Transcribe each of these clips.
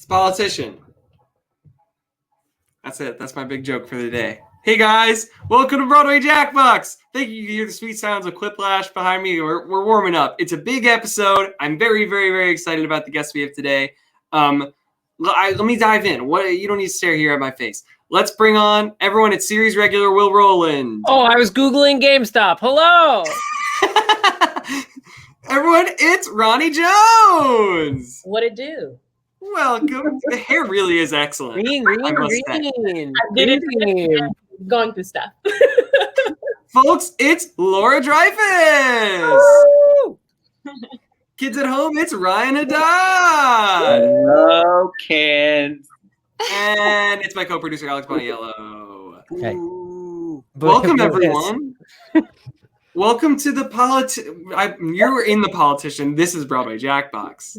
Politician. That's it. That's my big joke for the day. Hey guys, welcome to Broadway Jackbox. Thank you. You hear the sweet sounds of Quiplash behind me. We're warming up. It's a big episode. I'm very, very, very excited about the guests we have today. Let me dive in. You don't need to stare here at my face. Let's bring on everyone. It's series regular Will Roland. Oh, I was Googling GameStop. Hello. Everyone, it's Rahne Jones. What it do? Welcome. The hair really is excellent. Green. I did it. Going through stuff. Folks, it's Laura Dreyfuss. Kids at home, it's Ryan Haddad. Hello, kids. And it's my co-producer, Alex Boniello. Hey. Welcome, everyone. Welcome to the You're in the Politician. This is Broadway Jackbox.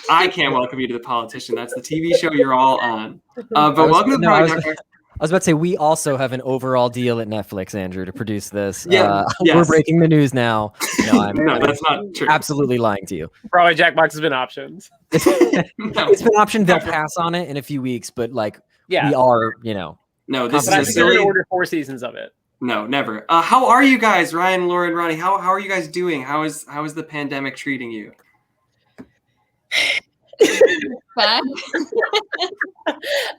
I can't welcome you to the Politician. That's the TV show you're all on. But welcome to the Broadway Jackbox. I was about to say, we also have an overall deal at Netflix, Andrew, to produce this. Yes. We're breaking the news now. No, No, that's not true. absolutely lying to you. Broadway Jackbox has been optioned. It's been optioned. They'll pass on it in a few weeks, but we are, No, this But I is think they're going silly. to order 4 seasons of it. No, never. How are you guys, Ryan, Laura, and Ronnie? How are you guys doing? How is the pandemic treating you?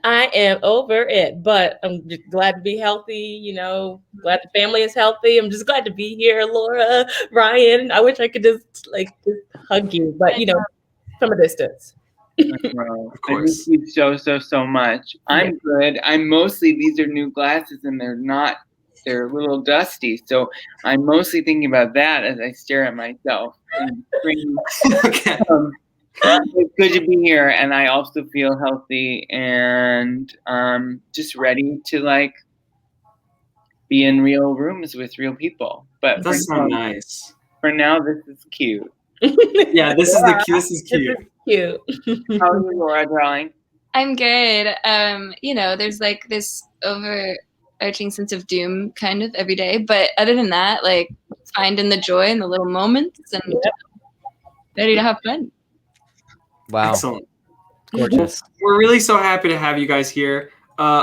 I am over it, but I'm just glad to be healthy. Glad the family is healthy. I'm just glad to be here, Laura, Ryan. I wish I could just hug you, but from a distance. Of course. I miss you so much. I'm good. These are new glasses and they're a little dusty. So I'm mostly thinking about that as I stare at myself. Okay. It's good to be here, and I also feel healthy and just ready to be in real rooms with real people. But That's so nice. For now, this is cute. Yeah, this is cute. Cute. How are you, Laura, darling? I'm good. There's this overarching sense of doom kind of every day, but other than that, finding the joy in the little moments and ready to have fun. Wow. Excellent. Gorgeous. We're really so happy to have you guys here.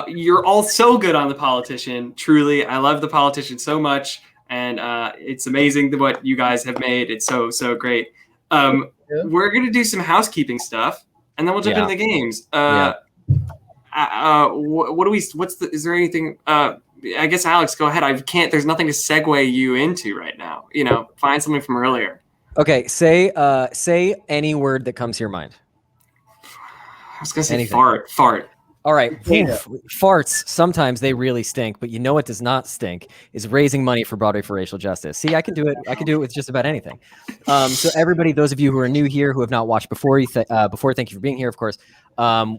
You're all so good on The Politician. Truly, I love The Politician so much, and it's amazing what you guys have made. It's so great. We're gonna do some housekeeping stuff, and then we'll jump into the games. Is there anything? I guess Alex, go ahead. There's nothing to segue you into right now. Find something from earlier. Okay, say any word that comes to your mind. I was gonna say Anything. fart. All right, farts, sometimes they really stink, but what does not stink is raising money for Broadway for Racial Justice. See, I can do it. I can do it with just about anything. So everybody, those of you who are new here, who have not watched before, thank you for being here, of course.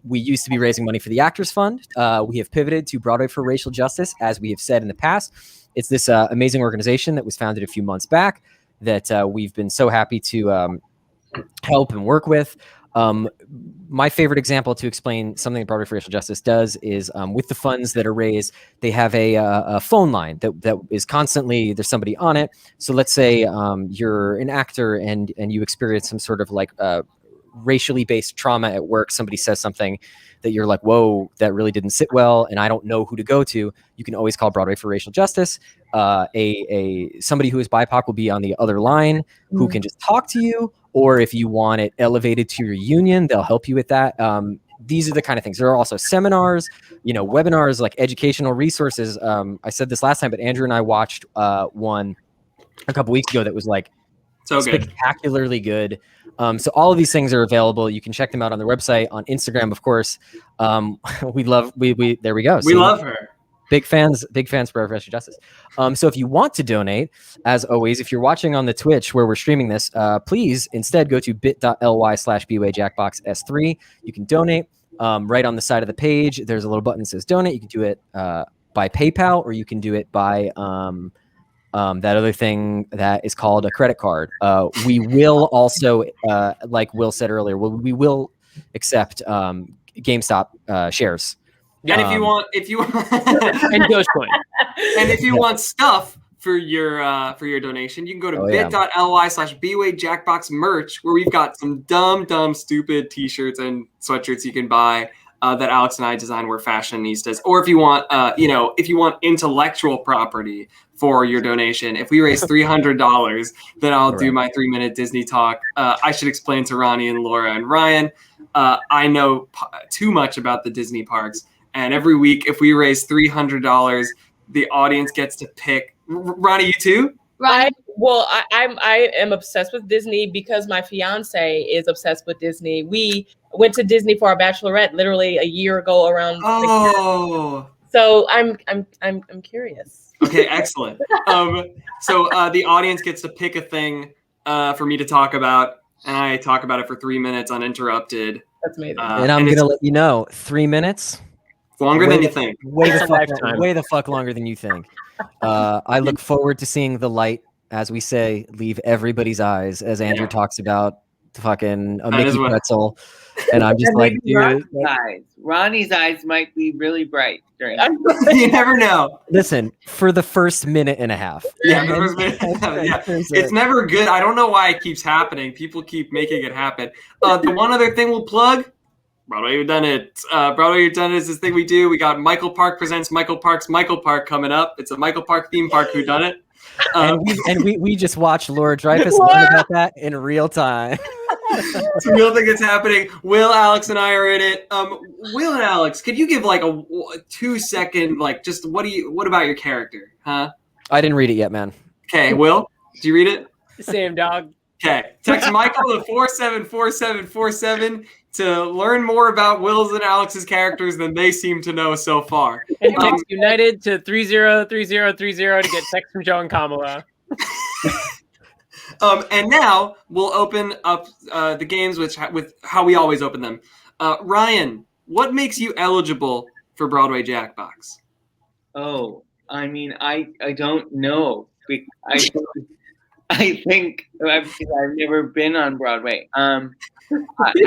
We used to be raising money for the Actors Fund. We have pivoted to Broadway for Racial Justice, as we have said in the past. It's this amazing organization that was founded a few months back that we've been so happy to help and work with. My favorite example to explain something that Broadway for Racial Justice does is with the funds that are raised, they have a phone line that is constantly, there's somebody on it. So let's say you're an actor and you experience some sort of racially based trauma at work. Somebody says something that you're like, whoa, that really didn't sit well, and I don't know who to go to. You can always call Broadway for Racial Justice. Somebody who is BIPOC will be on the other line who can just talk to you, or if you want it elevated to your union, they'll help you with that. These are the kind of things. There are also seminars, webinars, educational resources. I said this last time, but Andrew and I watched one a couple weeks ago that was so spectacularly good. So all of these things are available. You can check them out on their website, on Instagram, of course. There we go. We love her. Big fans for Racial Justice. So if you want to donate, as always, if you're watching on the Twitch where we're streaming this, please instead go to bit.ly/bwayjackboxs3. You can donate right on the side of the page. There's a little button that says donate. You can do it by PayPal, or you can do it by that other thing that is called a credit card. We will also, like Will said earlier, we will accept GameStop shares. And if you want and Dogecoin. And if you want stuff for your donation. You can go to yeah. bit.ly/Broadway Jackbox merch, where we've got some dumb, stupid t-shirts and sweatshirts you can buy that Alex and I designed. We're fashionistas. Or if you want, if you want intellectual property for your donation, if we raise $300, then I'll do my 3-minute Disney talk. I should explain to Rahne and Laura and Ryan. I know too much about the Disney parks, and every week, if we raise $300, the audience gets to pick. Rahne, you too? I am obsessed with Disney because my fiance is obsessed with Disney. We went to Disney for our bachelorette literally a year ago around. Oh. So I'm curious. Okay, excellent. So the audience gets to pick a thing for me to talk about, and I talk about it for 3 minutes uninterrupted. That's amazing. And I'm gonna let you know, 3 minutes. Longer than you think. Way the fuck longer than you think. I look forward to seeing the light, as we say, leave everybody's eyes, as Andrew talks about fucking a Mickey pretzel. And I'm just like, dude. Ronnie's eyes might be really bright during You never know. Listen, for the first minute and a half. Yeah, for the first minute. Yeah. It's never good. I don't know why it keeps happening. People keep making it happen. The one other thing we'll plug, Broadway Who Done It. Broadway Who Done It is this thing we do. We got Michael Park presents Michael Park's Michael Park coming up. It's a Michael Park theme park Who Done It. And we just watched Laura Dreyfuss learn about that in real time. It's a real thing that's happening. Will, Alex, and I are in it. Will and Alex, could you give like a 2-second, like, just what about your character, huh? I didn't read it yet, man. Okay, Will, did you read it? Same, dog. Okay, text Michael to 474747 to learn more about Will's and Alex's characters than they seem to know so far. And text United to 303030 to get text from Joe and Kamala. And now we'll open up the games with how we always open them. Ryan, what makes you eligible for Broadway Jackbox? Oh, I mean, I don't know. I think I've never been on Broadway at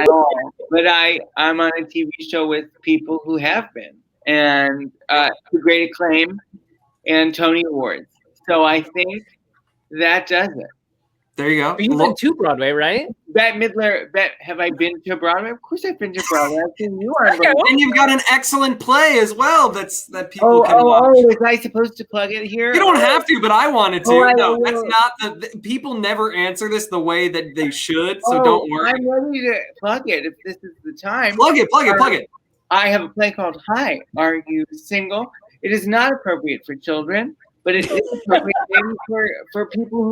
all, but I'm on a TV show with people who have been, and to great acclaim and Tony Awards. So I think that does it. There you go. You've been to Broadway, right? Bette Midler, have I been to Broadway? Of course I've been to Broadway. I've seen you on Broadway. And you've got an excellent play as well that people can watch. Oh, was I supposed to plug it here? You don't have to, but I wanted to. No, that's not the people never answer this the way that they should, so don't worry. I'm ready to plug it if this is the time. Plug it. I have a play called Hi, Are You Single? It is not appropriate for children, but it is appropriate maybe for people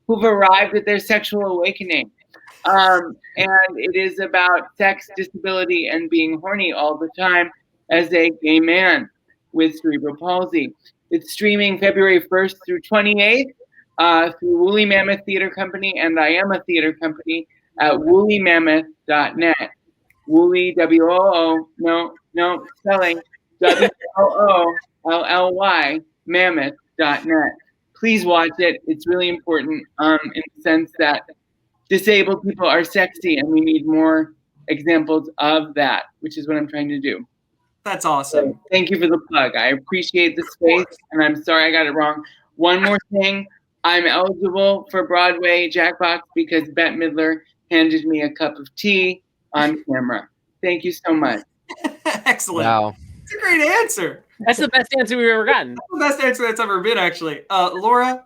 who've arrived at their sexual awakening. And it is about sex, disability, and being horny all the time as a gay man with cerebral palsy. It's streaming February 1st through 28th through Woolly Mammoth Theater Company and I Am a Theater Company at woolymammoth.net. Woolly, W-O-O, no, spelling, W-O-O-L-L-Y, mammoth.net. Please watch it. It's really important in the sense that disabled people are sexy and we need more examples of that, which is what I'm trying to do. That's awesome. So thank you for the plug. I appreciate the space, and I'm sorry I got it wrong. One more thing. I'm eligible for Broadway Jackbox because Bette Midler handed me a cup of tea on camera. Thank you so much. Excellent. Wow. It's a great answer. That's the best answer we've ever gotten. That's the best answer that's ever been, actually. Laura,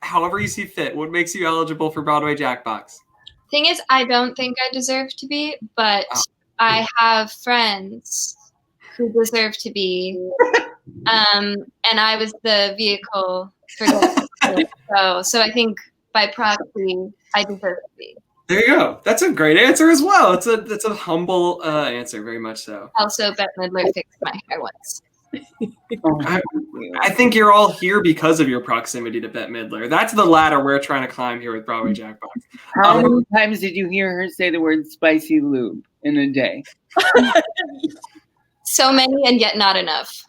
however you see fit, what makes you eligible for Broadway Jackbox? Thing is, I don't think I deserve to be, but I have friends who deserve to be. And I was the vehicle for that. So I think by proxy, I deserve to be. There you go. That's a great answer as well. It's a humble answer, very much so. Also, Bette Midler fixed my hair once. I think you're all here because of your proximity to Bette Midler. That's the ladder we're trying to climb here with Broadway Jackbox. How many times did you hear her say the word spicy lube in a day? So many and yet not enough.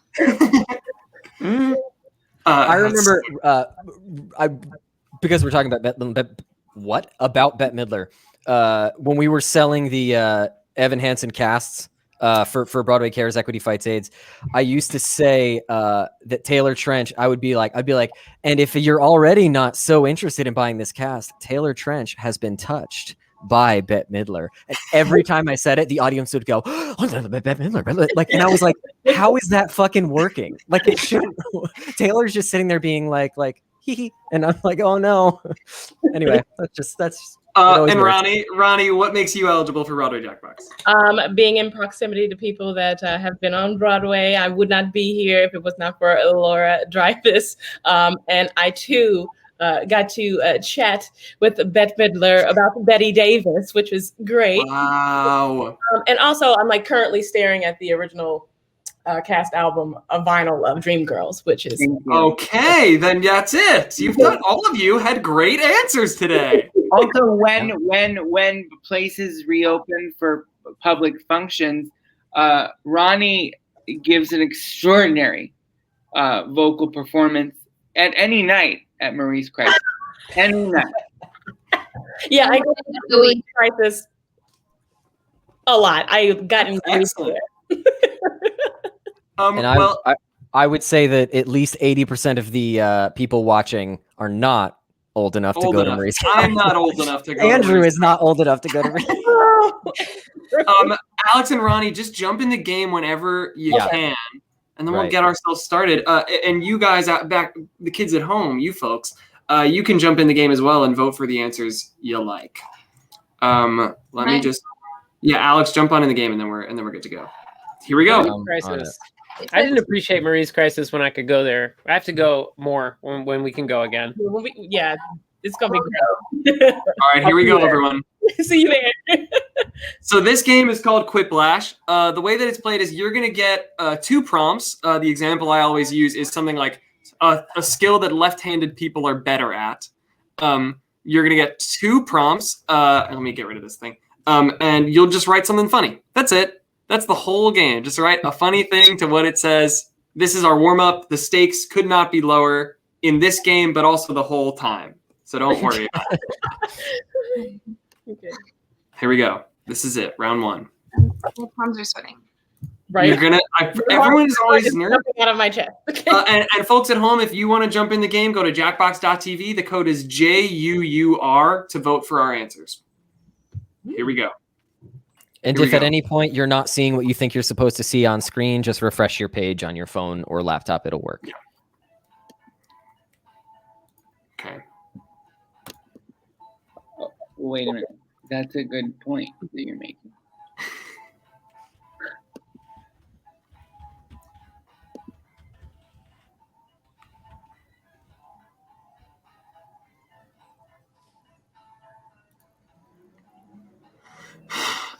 I remember because we're talking about Bette Midler, when we were selling the Evan Hansen casts for Broadway Cares Equity Fights AIDS, I used to say that Taylor Trench, I'd be like, and if you're already not so interested in buying this cast, Taylor Trench has been touched by Bette Midler. And every time I said it, the audience would go, oh, Bette Midler. Like, and I was like, how is that fucking working? Like, it shouldn't. Taylor's just sitting there being like, hee hee. And I'm like, oh no. Anyway, that's and Rahne, what makes you eligible for Broadway Jackbox? Being in proximity to people that have been on Broadway. I would not be here if it was not for Laura Dreyfuss. And I too got to chat with Bette Midler about Betty Davis, which was great. Wow. And also, I'm like currently staring at the original cast album, a vinyl of Dreamgirls, which is okay. Then that's it. You've done. All of you had great answers today. Also, when places reopen for public functions, Rahne gives an extraordinary vocal performance at any night at Marie's Crisis. Any night. Yeah, I go to Marie's Crisis a lot. I got excellent. And I would say that at least 80% of the people watching are not old enough to go to Marie's. I'm not old enough to go. Andrew is not old enough to go to Marie's. Alex and Rahne, just jump in the game whenever you can, and then we'll get ourselves started. And you guys out back, the kids at home, you folks, you can jump in the game as well and vote for the answers you like. Let me just, Alex, jump on in the game, and then we're good to go. Here we go. Crisis. I didn't appreciate Marie's Crisis when I could go there. I have to go more when we can go again. It's gonna be great. All right, here we go, everyone. See you there. So this game is called Quiplash. The way that it's played is you're gonna get 2 prompts. The example I always use is something like a skill that left-handed people are better at. You're gonna get 2 prompts. Let me get rid of this thing. And you'll just write something funny. That's it. That's the whole game. Just write a funny thing to what it says. This is our warm-up. The stakes could not be lower in this game, but also the whole time. So don't worry about it. Okay. Here we go. This is it. Round 1. My palms are sweating. Right. Everyone is always nervous. Out of my chest. Okay. And folks at home, if you want to jump in the game, go to jackbox.tv. The code is JUUR to vote for our answers. Here we go. And if at any point you're not seeing what you think you're supposed to see on screen, just refresh your page on your phone or laptop. It'll work. Yeah. Okay. Oh, wait a minute. That's a good point that you're making.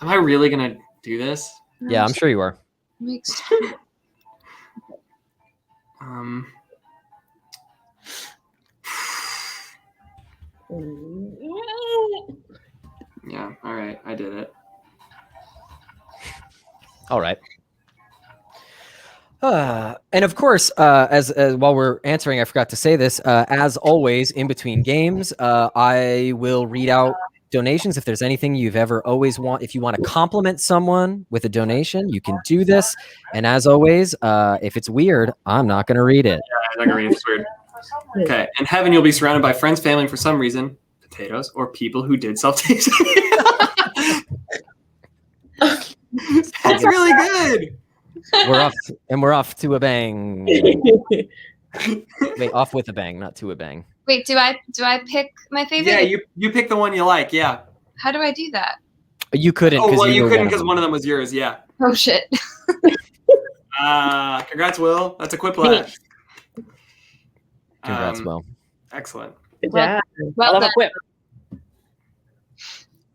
Am I really going to do this? Yeah, I'm sure you are. Yeah, all right. I did it. All right. And of course, as while we're answering, I forgot to say this, as always, in between games, I will read out donations. If there's anything you've ever always if you want to compliment someone with a donation, you can do this. And as always, if it's weird, I'm not going to read it. Yeah, I'm not going to read it. It's weird. Okay. In heaven, you'll be surrounded by friends, family, and for some reason, potatoes, or people who did self-tasting. That's really good. We're off to a bang. Wait, off with a bang, not to a bang. Wait, do I pick my favorite? Yeah, you pick the one you like. Yeah. How do I do that? You couldn't. Oh, well, you couldn't because one of them was yours. Yeah. Oh shit. Congrats, Will. That's a Quiplash. Congrats, Will. Excellent. Yeah. I love a quip.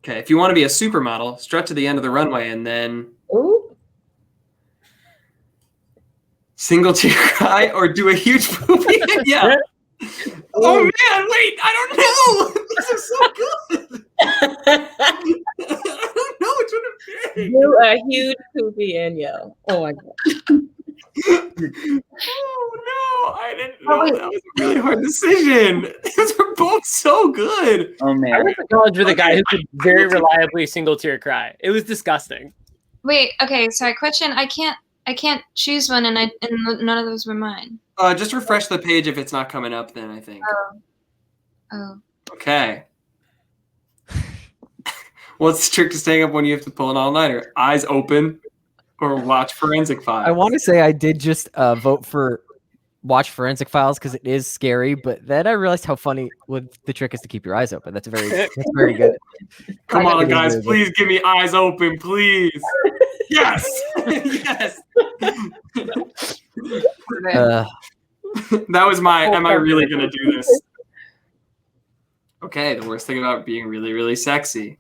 Okay, if you want to be a supermodel, strut to the end of the runway and then single tear cry or do a huge poopy. Yeah. Oh man, wait, I don't know. This is so good. I don't know which one to pick. Do a huge poopy and yell. Oh my god. Oh no, I didn't know. That was a really hard decision. These were both so good. Oh man. I went to college with a guy who could very reliably single tear cry. It was disgusting. Wait. Okay. Sorry. Question. I can't choose one, and none of those were mine. Just refresh the page if it's not coming up. Then I think. Oh. Okay. What's the trick to staying up when you have to pull an all-nighter? Eyes open, or watch Forensic Files? I want to say I did just vote for watch Forensic Files because it is scary, but then I realized how funny the trick is to keep your eyes open. That's very good. Come on, guys, please give me eyes open, please. Yes, yes. That was my. Am I really gonna do this? Okay, the worst thing about being really, really sexy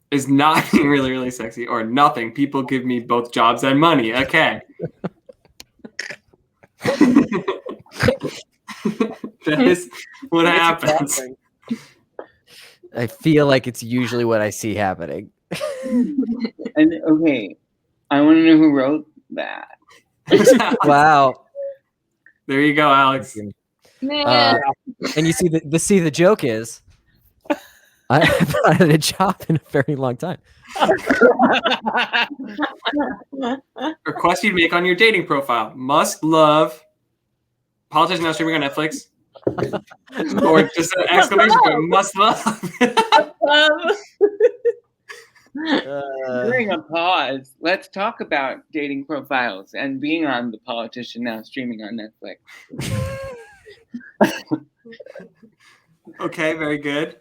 is not being really, really sexy or nothing. People give me both jobs and money. Okay. That is what happens. I feel like it's usually what I see happening. And okay, I want to know who wrote that. Wow. There you go, Alex. Man. And you see the joke is I haven't had a job in a very long time. Request you'd make on your dating profile. Must love politician now streaming on Netflix. Or just an exclamation point. Must love. During a pause, let's talk about dating profiles and being on The Politician Now streaming on Netflix. Okay, very good.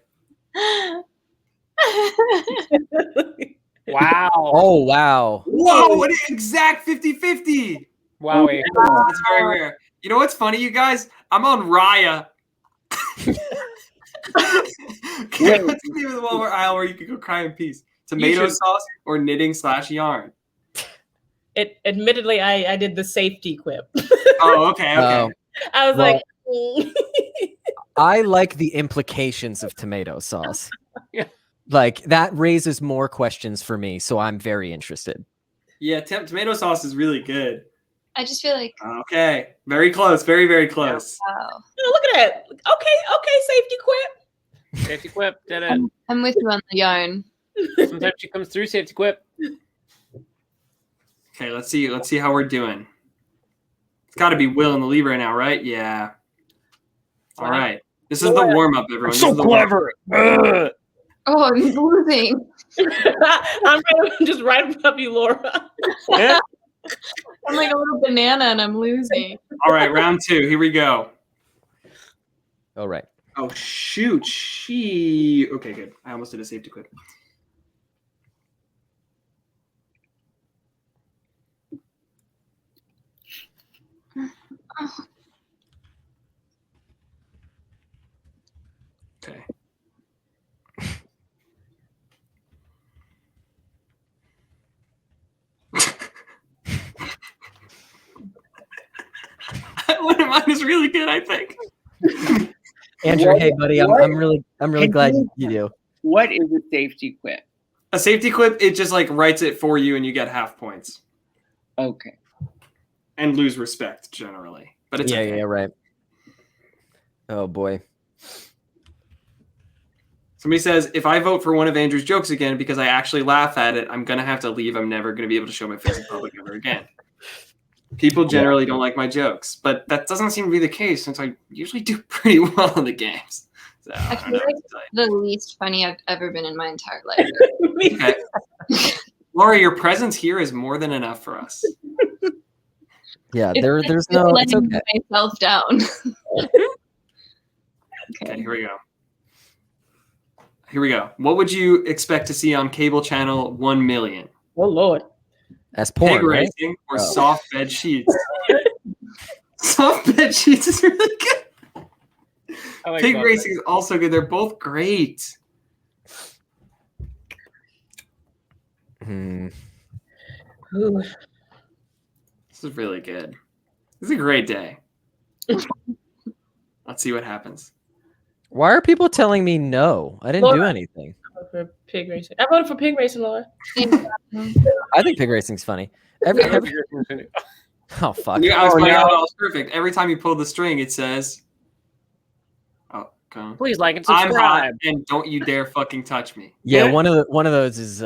Wow. Oh, wow. Whoa, an exact 50-50. Wowie. That's very rare. You know what's funny, you guys? I'm on Raya. Okay, what's the name of the Walmart aisle where you could go cry in peace? Tomato sauce or knitting/yarn? Admittedly, I did the safety quip. Oh, okay. I was like, I like the implications of tomato sauce. Yeah. Like that raises more questions for me, so I'm very interested. Yeah, tomato sauce is really good. I just feel like. Okay, very close. Very, very close. Wow. oh, look at that. Okay, safety quip. Safety quip. Did it. I'm with you on the yarn. Sometimes she comes through. Safety quip. Okay, let's see how we're doing. It's got to be Will in the lead right now, right? Yeah. All right. This is the warm-up, everyone. So clever. Oh, I'm losing. I'm just right above you, Laura. Yeah. I'm like a little banana and I'm losing. All right, round 2. Here we go. All right. Oh, shoot. Okay, good. I almost did a safety quip. Okay. One of mine is really good, I think. Andrew, hey buddy, I'm really glad you do. What is a safety quip? A safety quip, it just like writes it for you and you get half points. Okay. And lose respect generally. But it's okay. Yeah, right. Oh boy. Somebody says, if I vote for one of Andrew's jokes again because I actually laugh at it, I'm going to have to leave. I'm never going to be able to show my face in public ever again. People generally don't like my jokes, but that doesn't seem to be the case since I usually do pretty well in the games. So, I feel like the least funny I've ever been in my entire life. Okay. Laura, your presence here is more than enough for us. Yeah, there's no. It's okay. Myself down. Okay, here we go. What would you expect to see on cable channel 1 million? Oh Lord. That's porn, Pig right? racing or soft bed sheets? Soft bed sheets is really good. Like Pig racing is also good. They're both great. Ooh. This is really good. This is a great day. Let's see what happens. Why are people telling me no? I didn't do anything. For pig racing. I voted for pig racing, Laura. I think pig racing's funny. Oh fuck! I was pointing out all perfect. Every time you pull the string, it says, "Oh, come on. Please like and I'm hot, subscribe. and don't you dare fucking touch me." Yeah, one of those is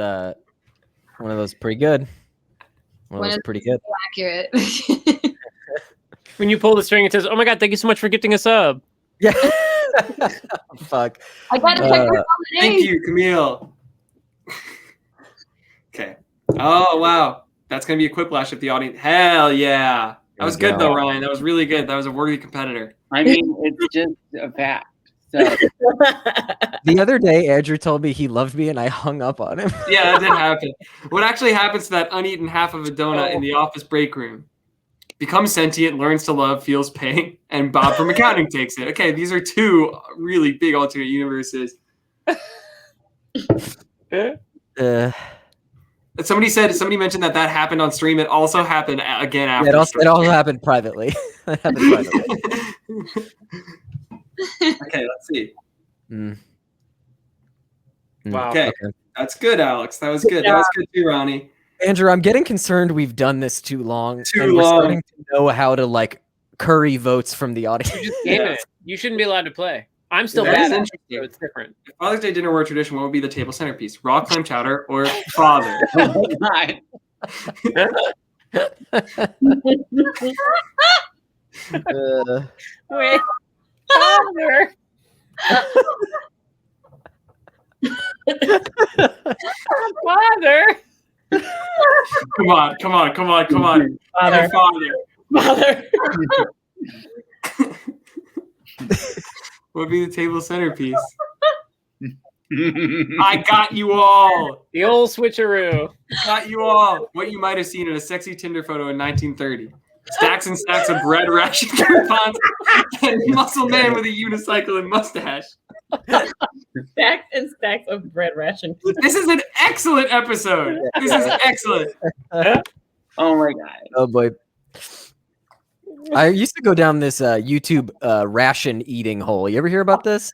One of those pretty good. One of those pretty good. Accurate. When you pull the string, it says, "Oh my god, thank you so much for gifting a sub." Yeah. Fuck. I got to check your holidays. Thank you, Camille. Okay. Oh wow, that's gonna be a Quiplash if the audience. Hell yeah, that was good though, Ryan. That was really good. That was a worthy competitor. I mean, it's just a fact. So The other day, Andrew told me he loved me, and I hung up on him. Yeah, that did happen. What actually happens to that uneaten half of a donut in the office break room? Becomes sentient, learns to love, feels pain, and Bob from accounting takes it. Okay, these are two really big alternate universes. Somebody mentioned that happened on stream. It also happened again after. It also happened privately. It happened privately. Okay, let's see. Wow. Okay, that's good, Alex. That was good. That was good too, Ronnie. Andrew, I'm getting concerned we've done this too long. We're starting to know how to like curry votes from the audience. You just gave it. You shouldn't be allowed to play. I'm still bad at it, so it's different. If Father's Day dinner were a tradition, what would be the table centerpiece? Raw clam chowder or father? oh my God. Wait, father. Father. Come on. Father. Father. What would be the table centerpiece? I got you all. The old switcheroo. Got you all. What you might have seen in a sexy Tinder photo in 1930. Stacks and stacks of bread ration coupons and muscle man with a unicycle and mustache. Stacks and stacks of bread ration. This is an excellent episode. This is excellent. Oh my God. Oh boy. I used to go down this YouTube ration eating hole. You ever hear about this?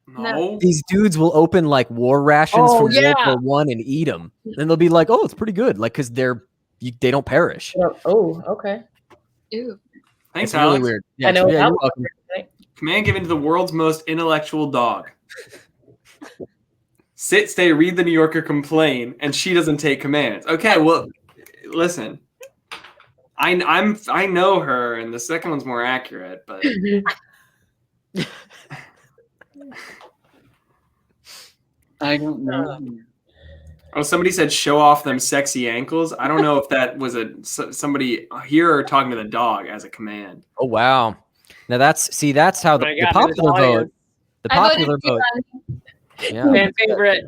No. These dudes will open like war rations from World War I and eat them. And they'll be like, "Oh, it's pretty good," like because they don't perish. Oh, okay. Ew. Thanks, It's Alex. really weird. Yeah, I know. you're welcome. Command given to the world's most intellectual dog. Sit, stay, read the New Yorker, complain, and she doesn't take commands. Okay, well, listen. I know her, and the second one's more accurate, but I don't know. oh, somebody said show off them sexy ankles. I don't know if that was somebody here or talking to the dog as a command. Oh wow. Now that's how the popular vote. The popular vote. Yeah. Fan favorite.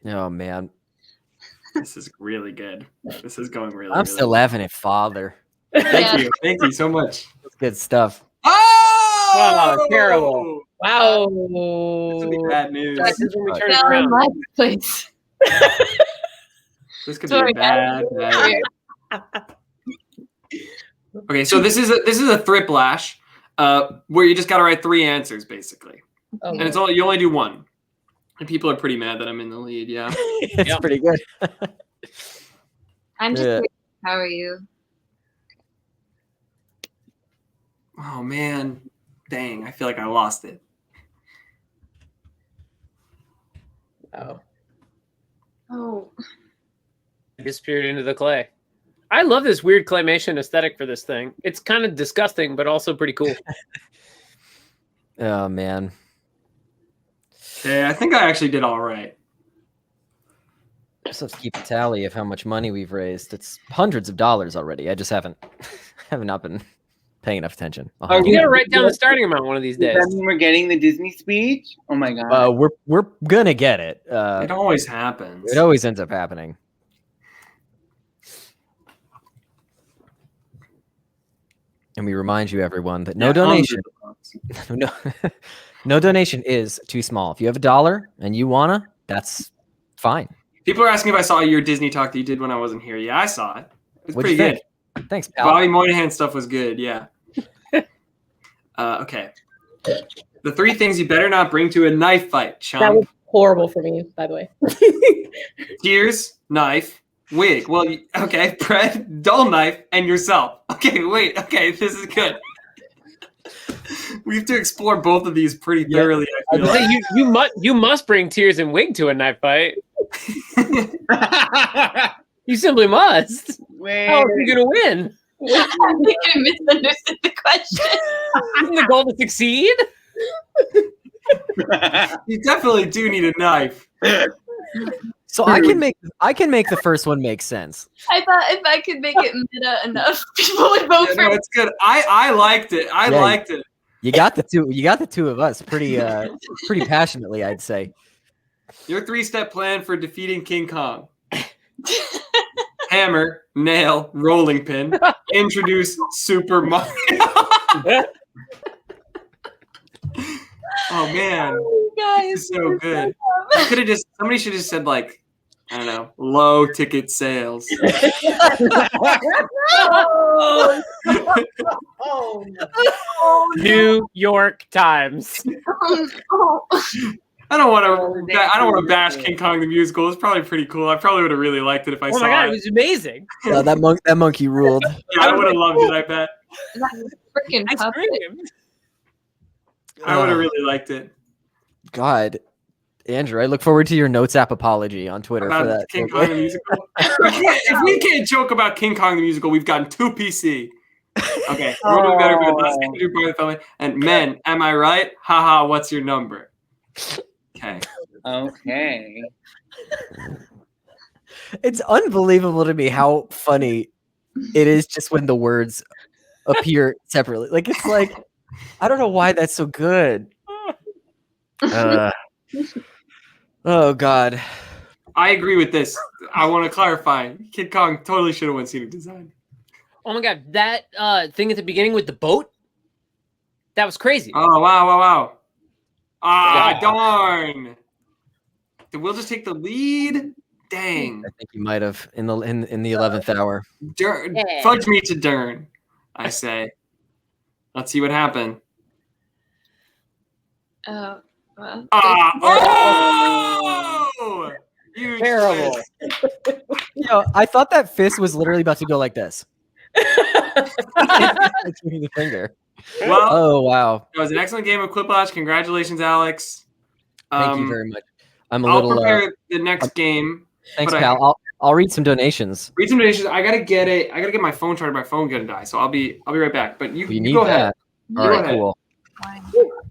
Oh man. This is really good. This is going really. I'm still laughing at father. Thank you. Thank you so much. That's good stuff. Oh, terrible. Wow. This would be bad news. This is when we turn it Now in around. my place. This could Sorry, be bad. Okay, so this is a Thrip Lash, where you just got to write 3 answers basically, and it's you only do 1. And people are pretty mad that I'm in the lead. Yeah, It's pretty good. I'm just curious, how are you? Oh man, dang! I feel like I lost it. Oh. Disappeared into the clay. I love this weird claymation aesthetic for this thing. It's kind of disgusting, but also pretty cool. Oh man. Okay, I think I actually did all right. Just have to keep a tally of how much money we've raised. It's hundreds of dollars already. I just haven't not been paying enough attention. Oh, you gotta write down the starting amount one of these days. Does that mean we're getting the Disney speech? Oh my God. We're gonna get it. It always happens. It always ends up happening. And we remind you, everyone, that no donation, no donation is too small. If you have $1 and you wanna, that's fine. People are asking if I saw your Disney talk that you did when I wasn't here. Yeah, I saw it. It was What'd pretty you good. think? Thanks, pal. Bobby Moynihan stuff was good. Yeah. Okay. The 3 things you better not bring to a knife fight, chump. That was horrible for me, by the way. Tears, knife, wig. Well, okay, bread, dull knife, and yourself. Okay, wait. Okay, this is good. We have to explore both of these pretty thoroughly. I feel like. You must bring tears and wig to a knife fight. You simply must. Wait. How are you going to win? I think I misunderstood the question. Isn't the goal to succeed? You definitely do need a knife. So I can make the first one make sense. I thought if I could make it meta enough, people would vote Yeah, for no, me. it's good. I liked it. I Yeah, liked it. You got the two of us pretty passionately, I'd say. Your 3-step plan for defeating King Kong. Hammer, nail, rolling pin. Introduce Super Mario. Oh man, Guys, this is so good. Somebody should have just said like, I don't know, low ticket sales. New York Times. I don't want to bash King Kong the musical. It's probably pretty cool. I probably would have really liked it if I Oh saw my god, it it. was amazing. That monkey ruled. Yeah, I would have loved it. I bet freaking Ice puppet. cream. I would have really liked it. God, Andrew, I look forward to your Notes app apology on Twitter About for that. King Kong the musical. If we can't joke about King Kong the musical, we've gotten 2 PC. Okay, Roland better be the last thing to do part of the family. And men, am I right? Haha, what's your number? Okay. Okay. It's unbelievable to me how funny it is just when the words appear separately. Like it's like I don't know why that's so good. Oh God. I agree with this. I want to clarify. Kid Kong totally should have won scenic design. Oh my god, that thing at the beginning with the boat? That was crazy. Oh wow. Ah, Yeah. darn. Did Will just take the lead? Dang. I think you might have in the 11th hour. Fudge me to Dern, I say. Let's see what happened. Oh, well. Oh! Huge Terrible. twist. I thought that fist was literally about to go like this. It's me the finger. Well, Oh wow. it was an excellent game of Quiplash. Congratulations, Alex. Thank you very much. I'm a I'll little prepare the next game. thanks, but pal. I'll read some donations. Read some donations. I gotta get my phone charged. My phone gonna die, so I'll be right back. But you need go ahead. All Go right, ahead. cool.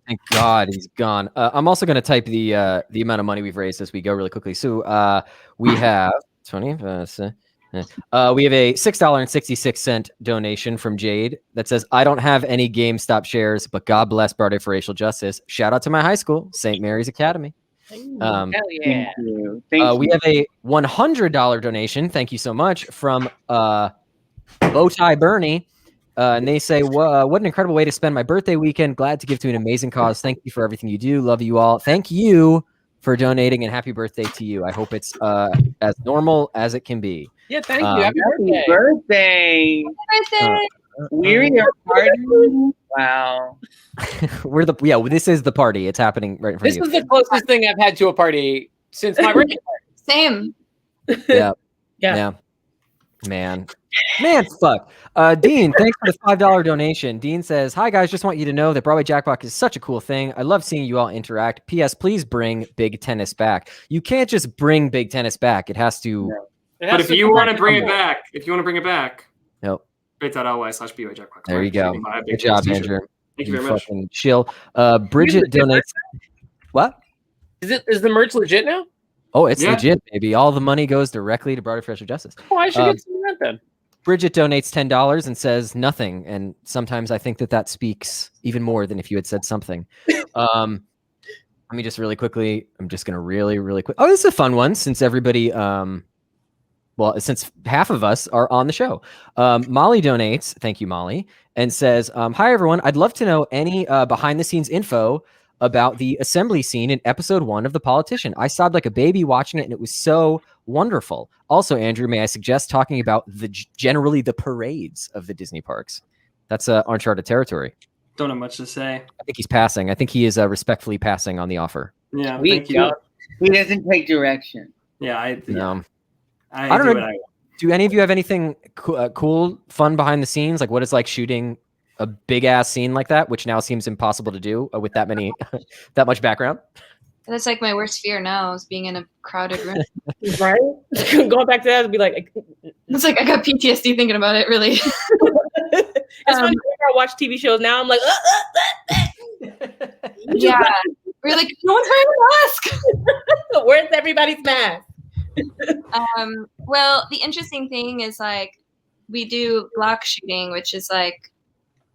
Thank God he's gone. I'm also going to type the amount of money we've raised as we go really quickly. So we have 20. We have a $6.66 donation from Jade that says, "I don't have any GameStop shares, but God bless Broadway for racial justice. Shout out to my high school, St. Mary's Academy." Hell yeah. Thank you. Thank We you. have a $100 donation. Thank you so much from Bowtie Bernie. And they say, what an incredible way to spend my birthday weekend. Glad to give to an amazing cause. Thank you for everything you do. Love you all. Thank you for donating and happy birthday to you. I hope it's as normal as it can be. Yeah, thank you. Happy Happy birthday. birthday. We are partying. Wow. This is the party. It's happening right in front This of is the closest thing I've had to a party since my birthday. Same. you. Yeah. Man, fuck. Dean, thanks for the $5 donation. Dean says, "Hi guys, just want you to know that Broadway Jackbox is such a cool thing. I love seeing you all interact. P.S. Please bring Big Tennis back. You can't just bring Big Tennis back. It has to." But if you want to bring it back, Nope. bit.ly/BY Jackbox. There you go. Good job, Andrew. Thank you very much. Fucking chill. Bridget donates. What? Is the merch legit now? Oh, it's Yeah. legit, baby. All the money goes directly to Broadway for Racial Justice. Oh, I should get some of that then. Bridget donates $10 and says nothing. And sometimes I think that speaks even more than if you had said something. Let me just really quickly. I'm just going to really quick. Oh, this is a fun one since everybody, since half of us are on the show. Molly donates. Thank you, Molly. And says, "Hi, everyone. I'd love to know any behind the scenes info about the assembly scene in episode 1 of The Politician. I sobbed like a baby watching it, and it was so wonderful. Also, Andrew, may I suggest talking about generally the parades of the Disney parks? That's uncharted territory." Don't have much to say. I think he's passing. I think he is respectfully passing on the offer. Yeah, We thank you. got- He doesn't take direction. Yeah, I No. don't I don't do know. what I want. Do any of you have anything cool, fun behind the scenes? Like what it's like shooting a big ass scene like that, which now seems impossible to do with that much background? That's like my worst fear now is being in a crowded room. Right? Going back to that would be like, It's like I got PTSD thinking about it. Really. it's funny whenever I watch TV shows now. I'm like, Yeah. We're like, no one's wearing a mask. Where's everybody's mask? Well, the interesting thing is like we do block shooting, which is like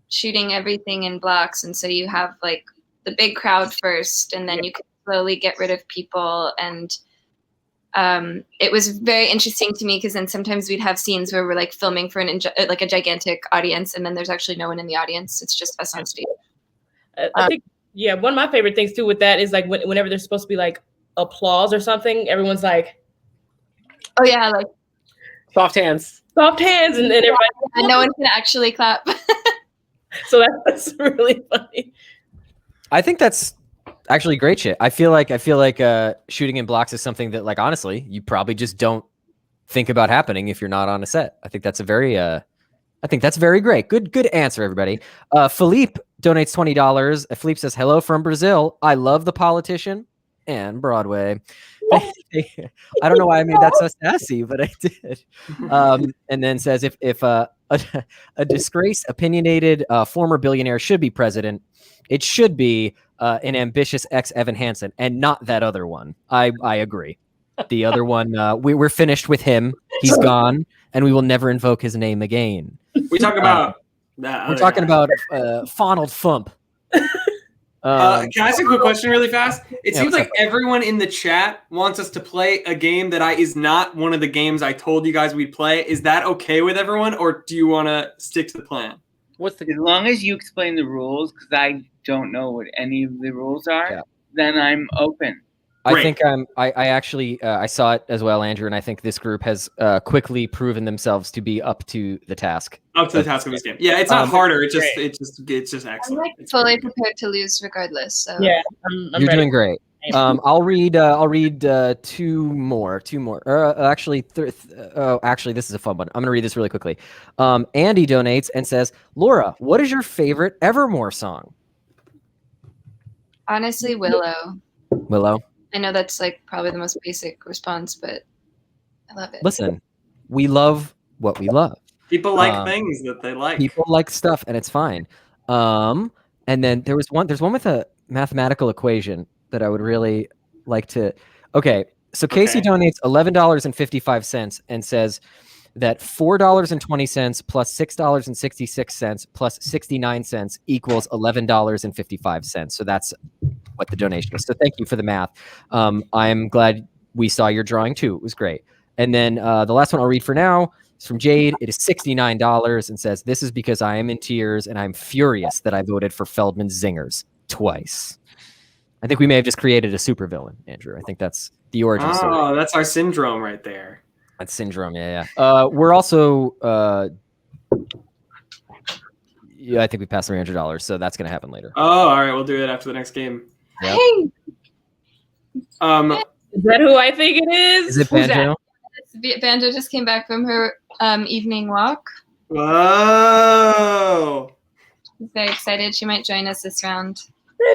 shooting everything in blocks, and so you have like the big crowd first, and then you can slowly get rid of people. And it was very interesting to me because then sometimes we'd have scenes where we're like filming for like a gigantic audience, and then there's actually no one in the audience. It's just us on stage. I think, yeah, one of my favorite things too with that is like whenever there's supposed to be like applause or something, everyone's like, oh yeah, like Soft hands. soft hands, and everybody. and no one can actually clap. So that's really funny. I think that's actually great shit. I feel like shooting in blocks is something that, like, honestly, you probably just don't think about happening if you're not on a set. I think that's very great. Good answer, everybody. Philippe donates $20. Philippe says, "Hello from Brazil. I love the politician and Broadway." I don't know why I made that so sassy, but I did. And then says, if a disgraced, opinionated former billionaire should be president, it should be an ambitious ex-Evan Hansen, and not that other one. I agree. The other one, we're finished with him. He's gone, and we will never invoke his name again. We talk about that. We're talking about Fonald Fump. Can I ask a quick question really fast? It seems what's like everyone in the chat wants us to play a game that is not one of the games I told you guys we'd play. Is that okay with everyone, or do you want to stick to the plan? What's the As long as you explain the rules, because I don't know what any of the rules are, then I'm open. I think I actually I saw it as well, Andrew, and I think this group has quickly proven themselves to be up to the task. Up to the task of this game. Yeah, it's not harder. It's just I'm excellent. like fully prepared to lose regardless. So Yeah, I'm You're ready. doing great. I'll read two more. Actually, this is a fun one. I'm gonna read this really quickly. Andy donates and says, "Laura, what is your favorite Evermore song?" honestly, Willow. Willow. I know that's like probably the most basic response, but I love it. Listen, we love what we love. People like things that they like. People like stuff, and it's fine. And then there's one with a mathematical equation that I would really like to. Okay, so Casey donates $11.55 and says that $4.20 plus $6.66 plus 69 cents equals $11.55. So that's what the donation is. So thank you for the math. I'm glad we saw your drawing too. It was great. And then the last one I'll read for now is from Jade. It is $69 and says, "This is because I am in tears and I'm furious that I voted for Feldman's zingers twice." I think we may have just created a supervillain, Andrew. I think that's the origin story. Oh, that's our syndrome right there. That's syndrome, yeah. We're also, I think we passed $300, so that's going to happen later. Oh, all right. We'll do it after the next game. Yep. Hey, Is that who I think it is? Is it Who's Banjo? Banjo just came back from her evening walk. Whoa. She's very excited. She might join us this round.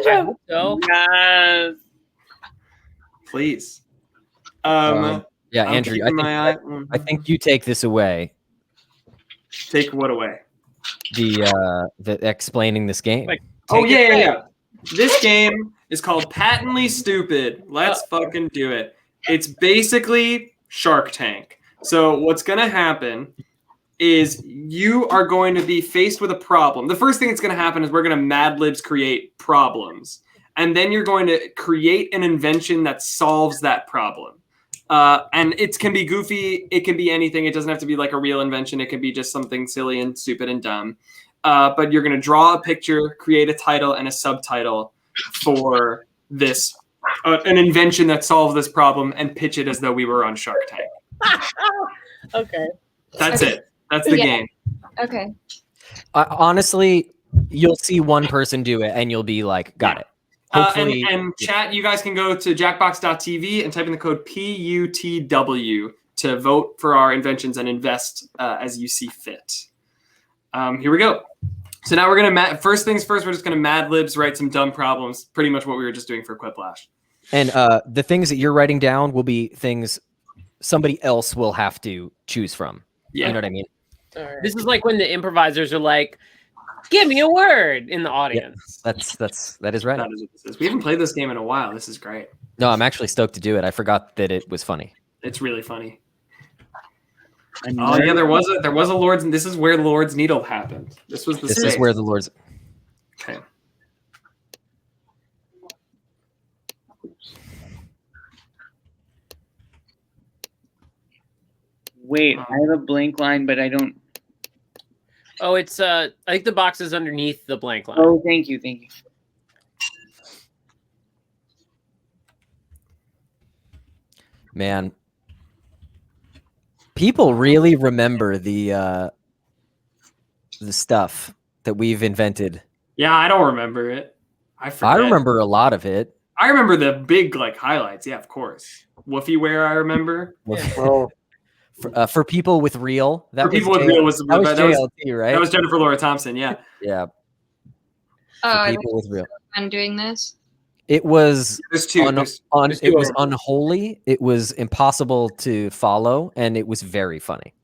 Banjo. so? Yes. Please. Yeah, I'm Andrew, keeping my eye. I think you take this away. Take what away? The explaining this game. Like, Oh, take it yeah. This game is called Patently Stupid. Let's fucking do it. It's basically Shark Tank. So what's going to happen is you are going to be faced with a problem. The first thing that's going to happen is we're going to Mad Libs create problems. And then you're going to create an invention that solves that problem. And it can be goofy. It can be anything. It doesn't have to be like a real invention. It can be just something silly and stupid and dumb. But you're going to draw a picture, create a title and a subtitle for this, an invention that solves this problem, and pitch it as though we were on Shark Tank. Okay. That's it. That's the game. Okay. Honestly, you'll see one person do it, and you'll be like, got it. Hopefully, and chat, you guys can go to jackbox.tv and type in the code PUTW to vote for our inventions and invest as you see fit. Here we go. So now we're going to, first things first, we're just going to Mad Libs, write some dumb problems, pretty much what we were just doing for Quiplash. And the things that you're writing down will be things somebody else will have to choose from. Yeah. You know what I mean? All right. This is like when the improvisers are like, "Give me a word" in the audience. That is right. That is what this is. We haven't played this game in a while. This is great. No, I'm actually stoked to do it. I forgot that it was funny. It's really funny. Oh yeah, there was a Lord's, and this is where the Lord's Needle happened. This was the. This safe. is where the Lord's. Okay. Wait, I have a blank line, but I don't. Oh, it's I think the box is underneath the blank line. Oh, thank you. Man, people really remember the stuff that we've invented. Yeah, I don't remember it. I forget. I remember a lot of it. I remember the big like highlights. Yeah, of course. Woofy wear. I remember. Well, for people with real, For people with real was JLT, right? That was Jennifer Laura Thompson. Yeah. Yeah. Oh, For I people with real. I'm doing this. It was There's two. it was unholy. It was impossible to follow, and it was very funny.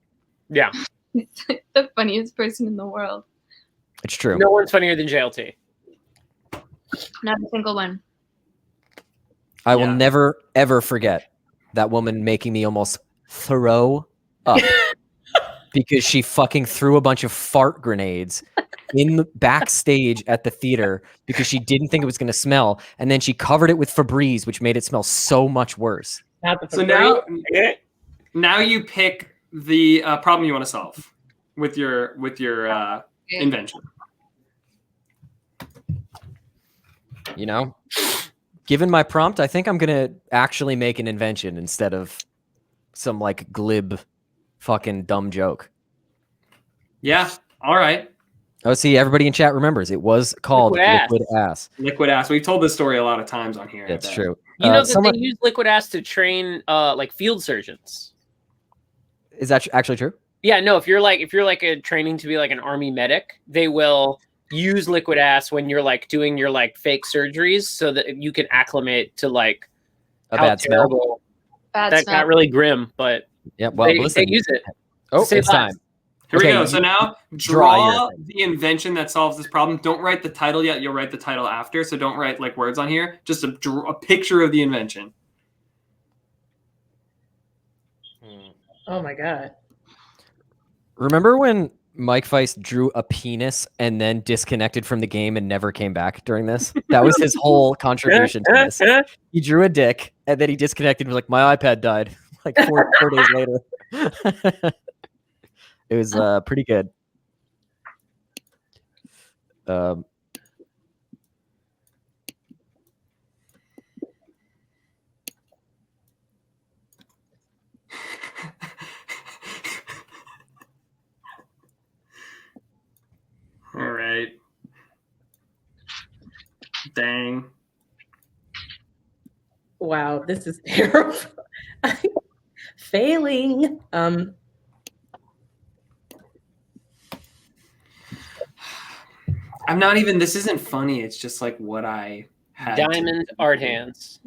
Yeah, It's like the funniest person in the world. It's true. no one's funnier than JLT. Not a single one. I will never ever forget that woman making me almost throw up because she fucking threw a bunch of fart grenades in the backstage at the theater because she didn't think it was going to smell, and then she covered it with Febreze, which made it smell so much worse. So now you pick the problem you want to solve with your invention. You know, given my prompt, I think I'm going to actually make an invention instead of some like glib fucking dumb joke. Yeah. All right. Oh, see, everybody in chat remembers it was called Liquid Ass. Liquid Ass. We've told this story a lot of times on here. That's true. You know that they use liquid ass to train like field surgeons. Is that actually true? Yeah, no. If you're like a training to be like an army medic, they will use liquid ass when you're like doing your like fake surgeries, so that you can acclimate to like a bad smell. That got really grim, but yeah, well, they use it. Oh, it's time. Here we go. So now draw the invention that solves this problem. Don't write the title yet. You'll write the title after. So don't write like words on here. Just a picture of the invention. Oh my God. Remember when Mike Feist drew a penis and then disconnected from the game and never came back during this? That was his whole contribution to this. He drew a dick and then he disconnected and was like, my iPad died like four days later. It was pretty good. All right. Dang. Wow, this is terrible. Failing. I'm not even. This isn't funny. It's just like what I had. Diamond art hands.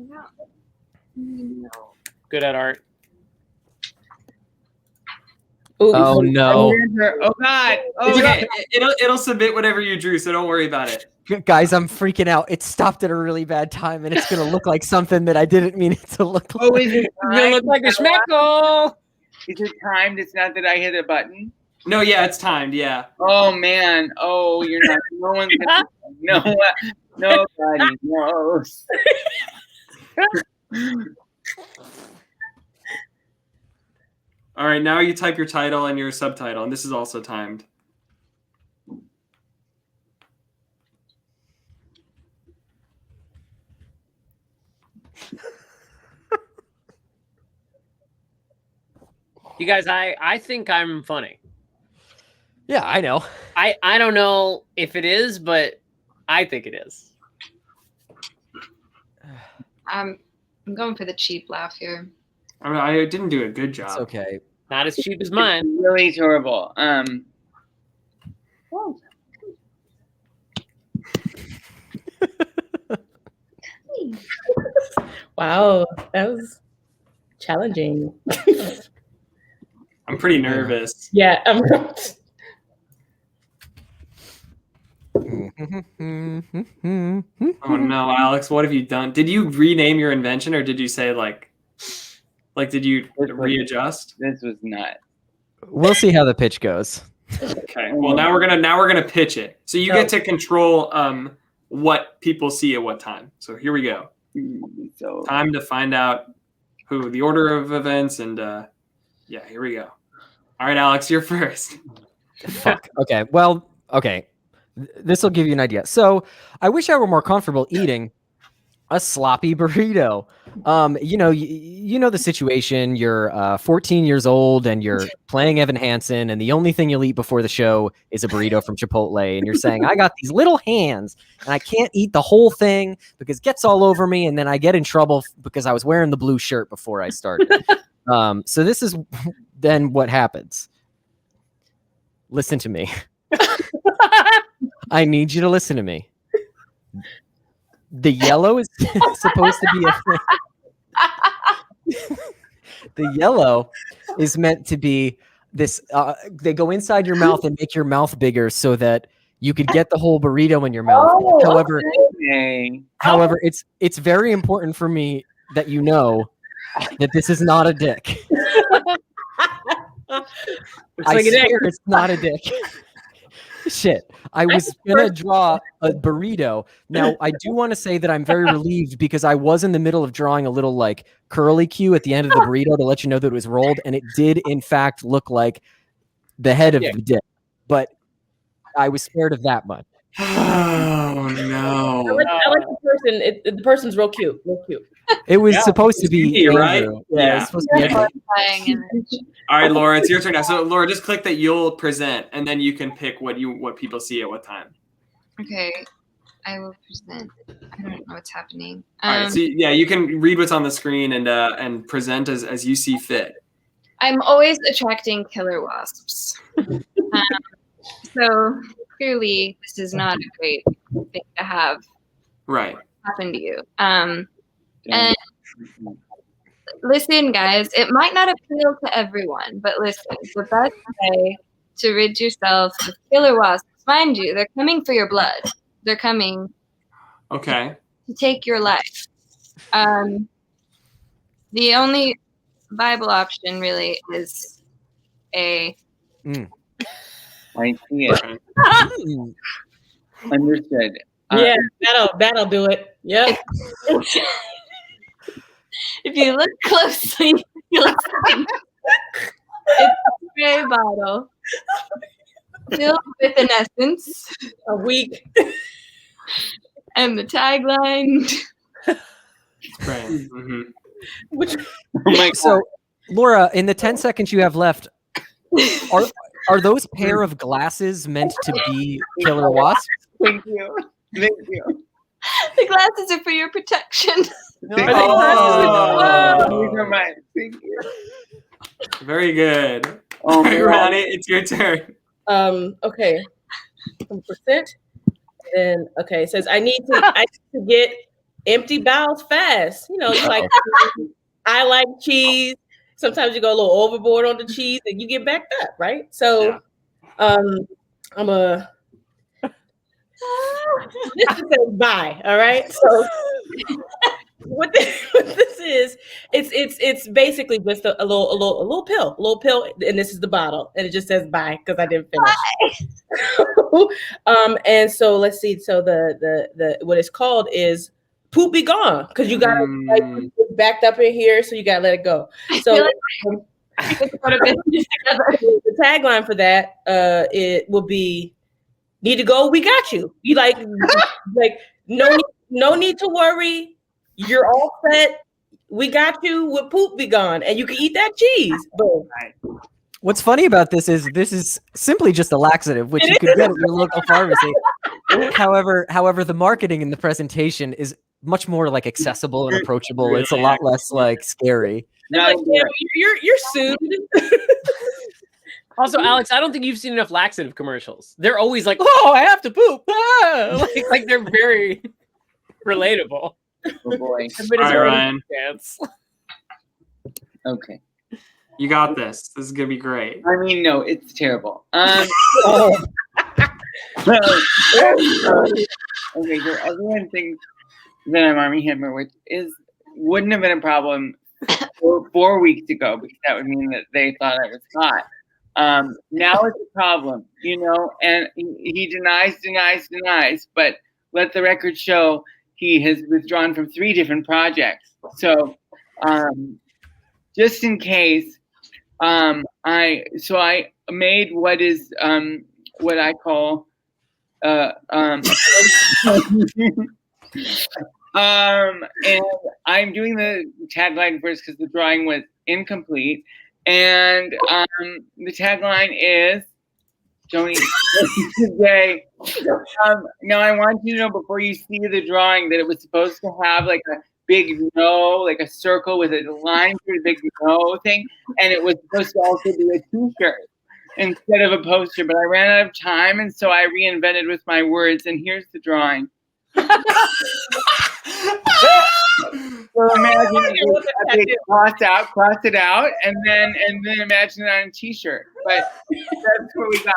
Good at art. Ooh, oh no! Oh God! Oh, okay. It'll submit whatever you drew, so don't worry about it. Guys, I'm freaking out. It stopped at a really bad time, and it's gonna look like something that I didn't mean it to look like. Oh, is it You look like a schmeckle. Is it timed? It's not that I hit a button. No, yeah, it's timed. Yeah. Oh man! Oh, you're not. No one's gonna. Nobody knows. All right, now you type your title and your subtitle, and this is also timed. You guys, I think I'm funny. Yeah, I know. I don't know if it is, but I think it is. I'm going for the cheap laugh here. I mean, I didn't do a good job. It's okay. Not as cheap as mine. Really horrible. Wow, that was challenging. I'm pretty nervous. Yeah, Oh no, Alex, what have you done? Did you rename your invention, or did you say like did you readjust? This was nuts. We'll see how the pitch goes. Okay. Well, now we're gonna pitch it. So you get to control what people see at what time. So here we go. So Time to find out who the order of events and yeah, here we go. All right, Alex, you're first. Fuck. Okay. Well, okay. This will give you an idea. So I wish I were more comfortable eating a sloppy burrito. You know the situation. You're 14 years old and you're playing Evan Hansen, and the only thing you'll eat before the show is a burrito from Chipotle, and you're saying, "I got these little hands, and I can't eat the whole thing because it gets all over me, and then I get in trouble because I was wearing the blue shirt before I started." So this is then what happens. Listen to me. I need you to listen to me. The yellow is supposed to be the yellow is meant to be this. They go inside your mouth and make your mouth bigger so that you could get the whole burrito in your mouth. However, it's very important for me that you know that this is not a dick. I swear it's not a dick. Shit. I was gonna draw a burrito. Now, I do want to say that I'm very relieved because I was in the middle of drawing a little like curly cue at the end of the burrito to let you know that it was rolled, and it did in fact look like the head of the dick. But I was scared of that much. Oh no! I like the person. The person's real cute. It was supposed to be Andrew, right? Yeah, it was supposed to be Andrew. All right, Laura, it's your turn now. So, Laura, just click that you'll present, and then you can pick what people see at what time. Okay, I will present. I don't know what's happening. All right, so yeah, you can read what's on the screen and present as you see fit. I'm always attracting killer wasps. So clearly, this is not a great thing to have happen to you. And listen, guys, it might not appeal to everyone, but listen, the best way to rid yourself of killer wasps, mind you, they're coming for your blood. They're coming to take your life. The only viable option really is a... I see it. Understood. Yeah, that'll do it. Yep. If you look closely, you'll see it's a spray bottle filled with an essence. A week. And the tagline. So, Laura, in the 10 seconds you have left, are those pair of glasses meant to be killer wasps? Thank you. The glasses are for your protection. Thank you. Very good. Oh, Rahne, it's your turn. Okay. 1%. Then it says I need to get empty bowels fast. You know, like I like cheese. Sometimes you go a little overboard on the cheese and you get backed up, right? So I'm a this says bye, all right? So what this is, it's basically just a little pill, and this is the bottle, and it just says bye because I didn't finish. And so let's see. So the what it's called is Poopy Gone, because you gotta like backed up in here, so you gotta let it go. So the tagline for that it will be need to go, we got you. You like no need to worry. You're all set. We got you with Poopy Gone, and you can eat that cheese. Boom. What's funny about this is simply just a laxative, which you could get at your local pharmacy. However, the marketing and the presentation is much more like accessible and approachable. It's a lot less like scary. Like, you're soothed. Also, Alex, I don't think you've seen enough laxative commercials. They're always like, "Oh, I have to poop," like they're very relatable. Oh boy. All right, Ryan. Chance. Okay. You got this. This is gonna be great. I mean, no, it's terrible. Okay, so everyone thinks that I'm Armie Hammer, which wouldn't have been a problem 4 weeks ago, because that would mean that they thought I was hot. Now it's a problem, and he denies, but let the record show he has withdrawn from 3 different projects. So, just in case, I made what I call and I'm doing the tagline first because the drawing was incomplete. And the tagline is, Joni, today. Now I want you to know before you see the drawing that it was supposed to have like a big no, like a circle with a line through the big no thing, and it was supposed to also be a T-shirt instead of a poster. But I ran out of time, and so I reinvented with my words. And here's the drawing. So imagine cross it out, and then imagine it on a T-shirt. But that's what we got.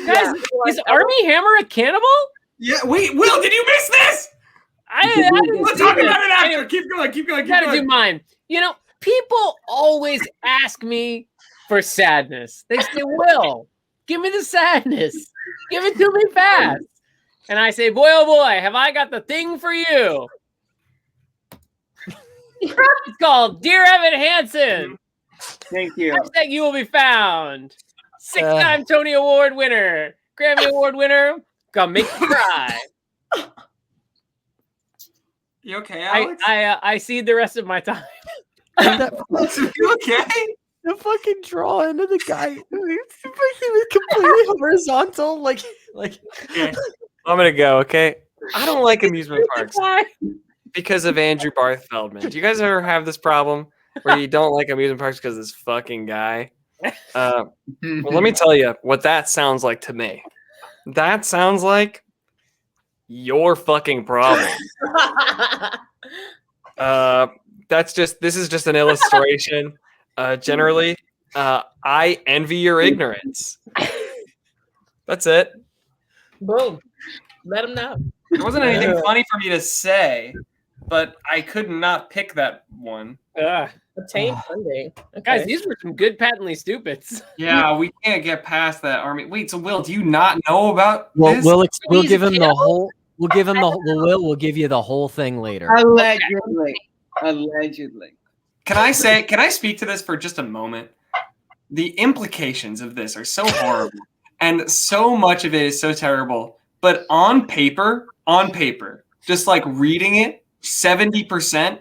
Guys, is Armie Hammer a cannibal? Yeah. Wait, Will, did you miss this? We'll talk about it after. Keep going. Gotta do mine. People always ask me for sadness. They say, "Will, give me the sadness. Give it to me fast." And I say, "Boy, oh boy, have I got the thing for you." It's called Dear Evan Hansen. Thank you. Hashtag you will be found. 6-time Tony Award winner, Grammy Award winner. Gonna make you cry. You okay, Alex? I see the rest of my time. You okay? The fucking drawing of the guy, he was completely horizontal, like. Okay. I'm gonna go. Okay. I don't like amusement parks because of Andrew Barth Feldman. Do you guys ever have this problem where you don't like amusement parks because of this fucking guy? Well, let me tell you what that sounds like to me. That sounds like your fucking problem. This is just an illustration. Generally, I envy your ignorance. That's it. Boom. Let him know. There wasn't anything funny for me to say, but I could not pick that one. Obtain funding. Okay. Guys, these were some good patently stupids. Yeah, we can't get past that, Army. Wait, so Will, do you not know about this? We'll give him the whole. We'll give him we'll give you the whole thing later. Allegedly. Can I speak to this for just a moment? The implications of this are so horrible, and so much of it is so terrible. But on paper, just like reading it, 70%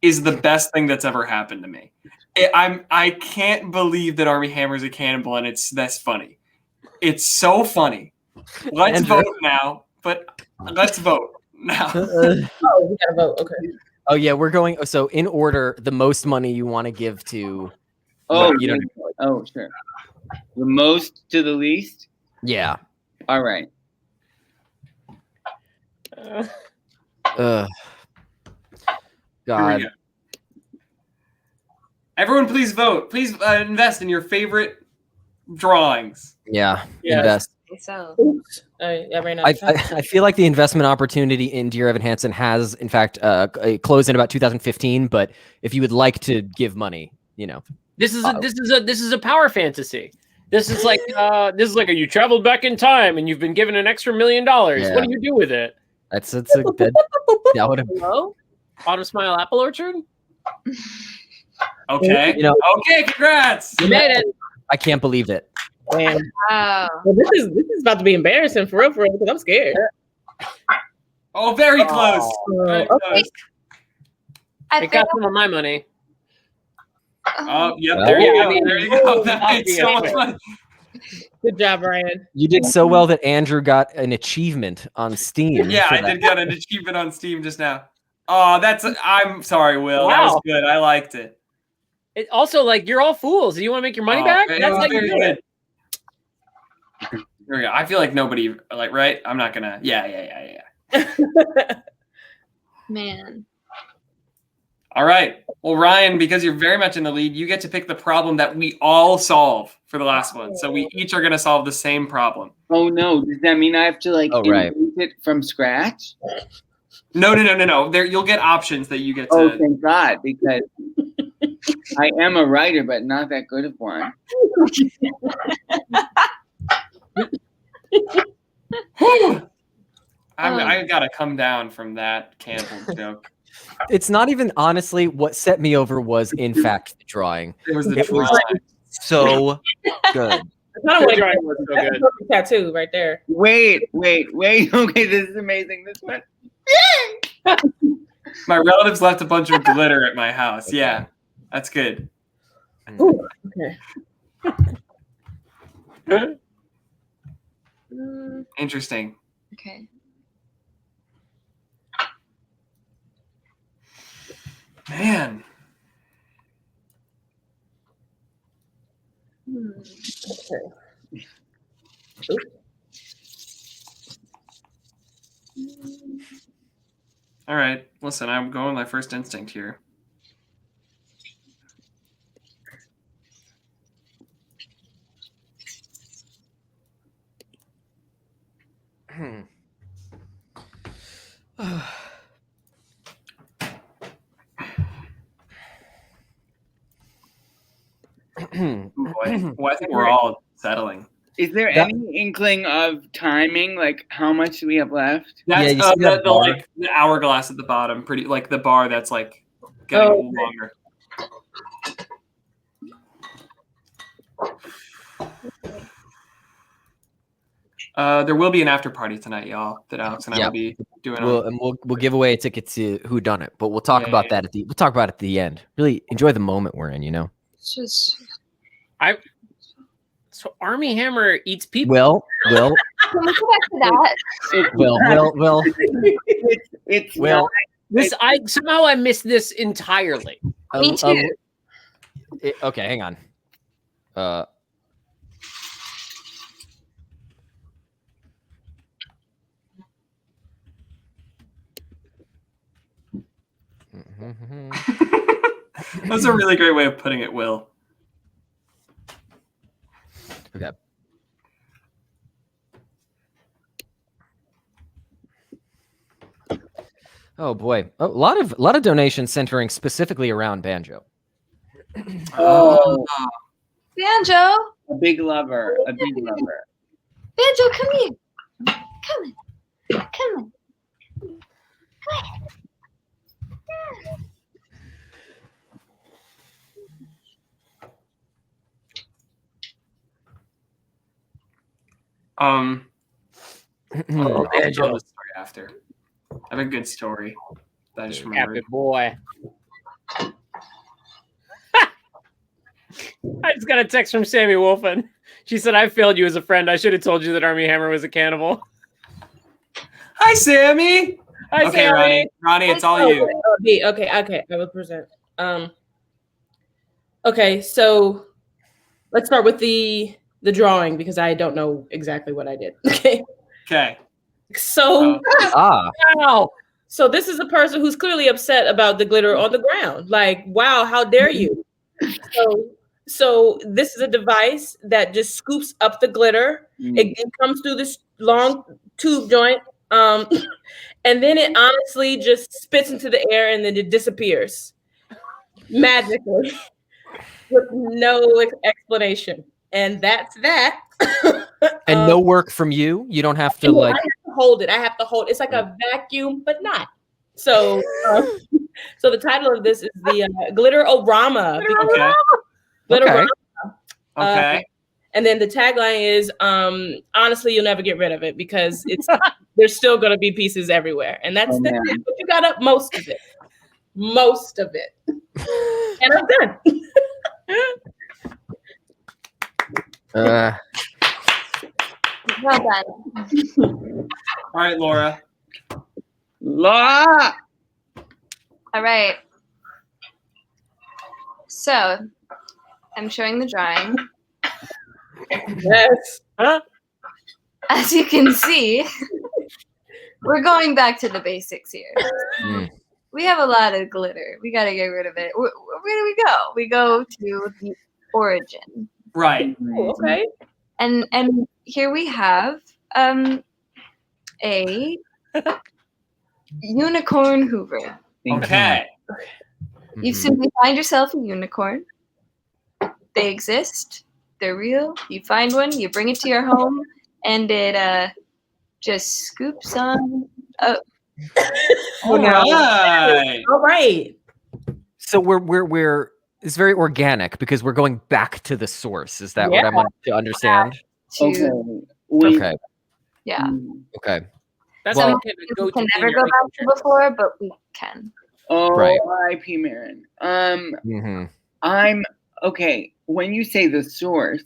is the best thing that's ever happened to me. I can't believe that Armie Hammer's a cannibal, and it's this funny. It's so funny. Let's vote now. But let's vote now. We gotta vote. Okay. Oh yeah, we're going. So in order, the most money you want to give to. Oh, you don't. Oh, sure. The most to the least. Yeah. All right. God. Everyone, please vote. Please invest in your favorite drawings. Yeah. Invest. So I feel like the investment opportunity in Dear Evan Hansen has, in fact, closed in about 2015. But if you would like to give money, this is a power fantasy. This is like you traveled back in time and you've been given an extra $1 million. Yeah. What do you do with it? That would have. Hello? Autumn Smile Apple Orchard. Okay. Okay. Congrats. You made it. I can't believe it. And, wow. Well, this is about to be embarrassing for real, because I'm scared. Oh, very close. Very close. I got some of my money. Oh, yep. There you go. There you go. That made so much money. Good job, Ryan. You did so well that Andrew got an achievement on Steam. Yeah, I did get an achievement on Steam just now. Oh, I'm sorry, Will. That was good. I liked it. It also, you're all fools. Do you want to make your money back? That's like very good. Here we go. I feel like nobody, right? I'm not gonna. Yeah. Man. All right. Well, Ryan, because you're very much in the lead, you get to pick the problem that we all solve for the last one. So we each are going to solve the same problem. Oh no! Does that mean I have to like right. invent it from scratch? No. There, you'll get options that you get to. Oh, thank God, because I am a writer, but not that good of one. I gotta come down from that canceled joke. It's not even honestly what set me over was in fact the drawing. It was the It was drawing. so good. The drawing was so good. Tattoo right there. Wait. Okay, this is amazing. This one. My relatives left a bunch of glitter at my house. Yeah, that's good. Ooh, okay. Interesting. Okay. Man. All right. Listen, I'm going with my first instinct here. Boy. Well, I think we're all settling. Is there any inkling of timing? Like, how much do we have left? That's you see that bar? like the hourglass at the bottom, pretty like the bar that's like getting longer. There will be an after party tonight, y'all. That Alex and I will be doing. We'll give away a ticket to Who Done It, but we'll talk about that at the at the end. Really enjoy the moment we're in, you know. It's just So Army Hammer eats people. Will. Can we go back to that? Will. It's Will. I missed this entirely. Me too. Okay, hang on. That's a really great way of putting it, Will. Okay. Oh boy, a lot of donations centering specifically around banjo. Oh, Banjo. a big lover. Banjo, come here. Come on. I'll tell the story after. I have a good story that I just remembered. Happy boy. I just got a text from Sammy Wolfen. She said, I failed you as a friend. I should have told you that Army Hammer was a cannibal. Hi, Sammy. Hi, Okay, Sammy. Ronnie, it's all you. Okay. I will present. Okay, so let's start with the drawing because I don't know exactly what I did. Okay. So Wow. So this is a person who's clearly upset about the glitter on the ground. Like, wow, how dare you? So this is a device that just scoops up the glitter. It comes through this long tube joint. And then it honestly just spits into the air and then it disappears magically with no explanation. And that's that. And no work from you. You don't have to I have to hold it. It's like a vacuum, but not. So, so the title of this is the Glitterorama. Glitterorama. Okay. And then the tagline is, honestly, you'll never get rid of it because there's still going to be pieces everywhere. And that's it. But you got up most of it. And I'm done. Well done. All right, Laura. All right. So I'm showing the drawing. Yes. As you can see, we're going back to the basics here. Mm. We have a lot of glitter. We got to get rid of it. Where do we go? We go to the origin. Right. Oh, okay. And here we have a unicorn Hoover. Okay. You simply find yourself a unicorn. They exist. They're real. You find one, you bring it to your home, and it just scoops on up. All right. All right. So we're it's very organic because we're going back to the source. Is that what I'm to understand? Okay. Okay. Yeah. Okay. That's Well- how We can never go back to before, but we can. Oh, Right. R.I.P. Marin. Mm-hmm. I'm okay. When you say the source,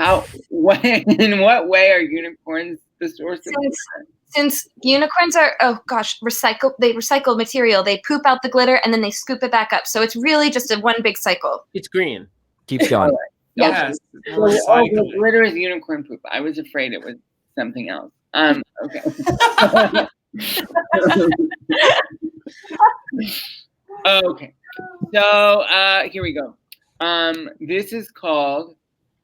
in what way are unicorns the source of Since unicorns are they recycle material. They poop out the glitter and then they scoop it back up. So it's really just a one big cycle. It's green. Keeps going. Yes. the glitter is unicorn poop. I was afraid it was something else. Okay. Okay. So here we go. This is called,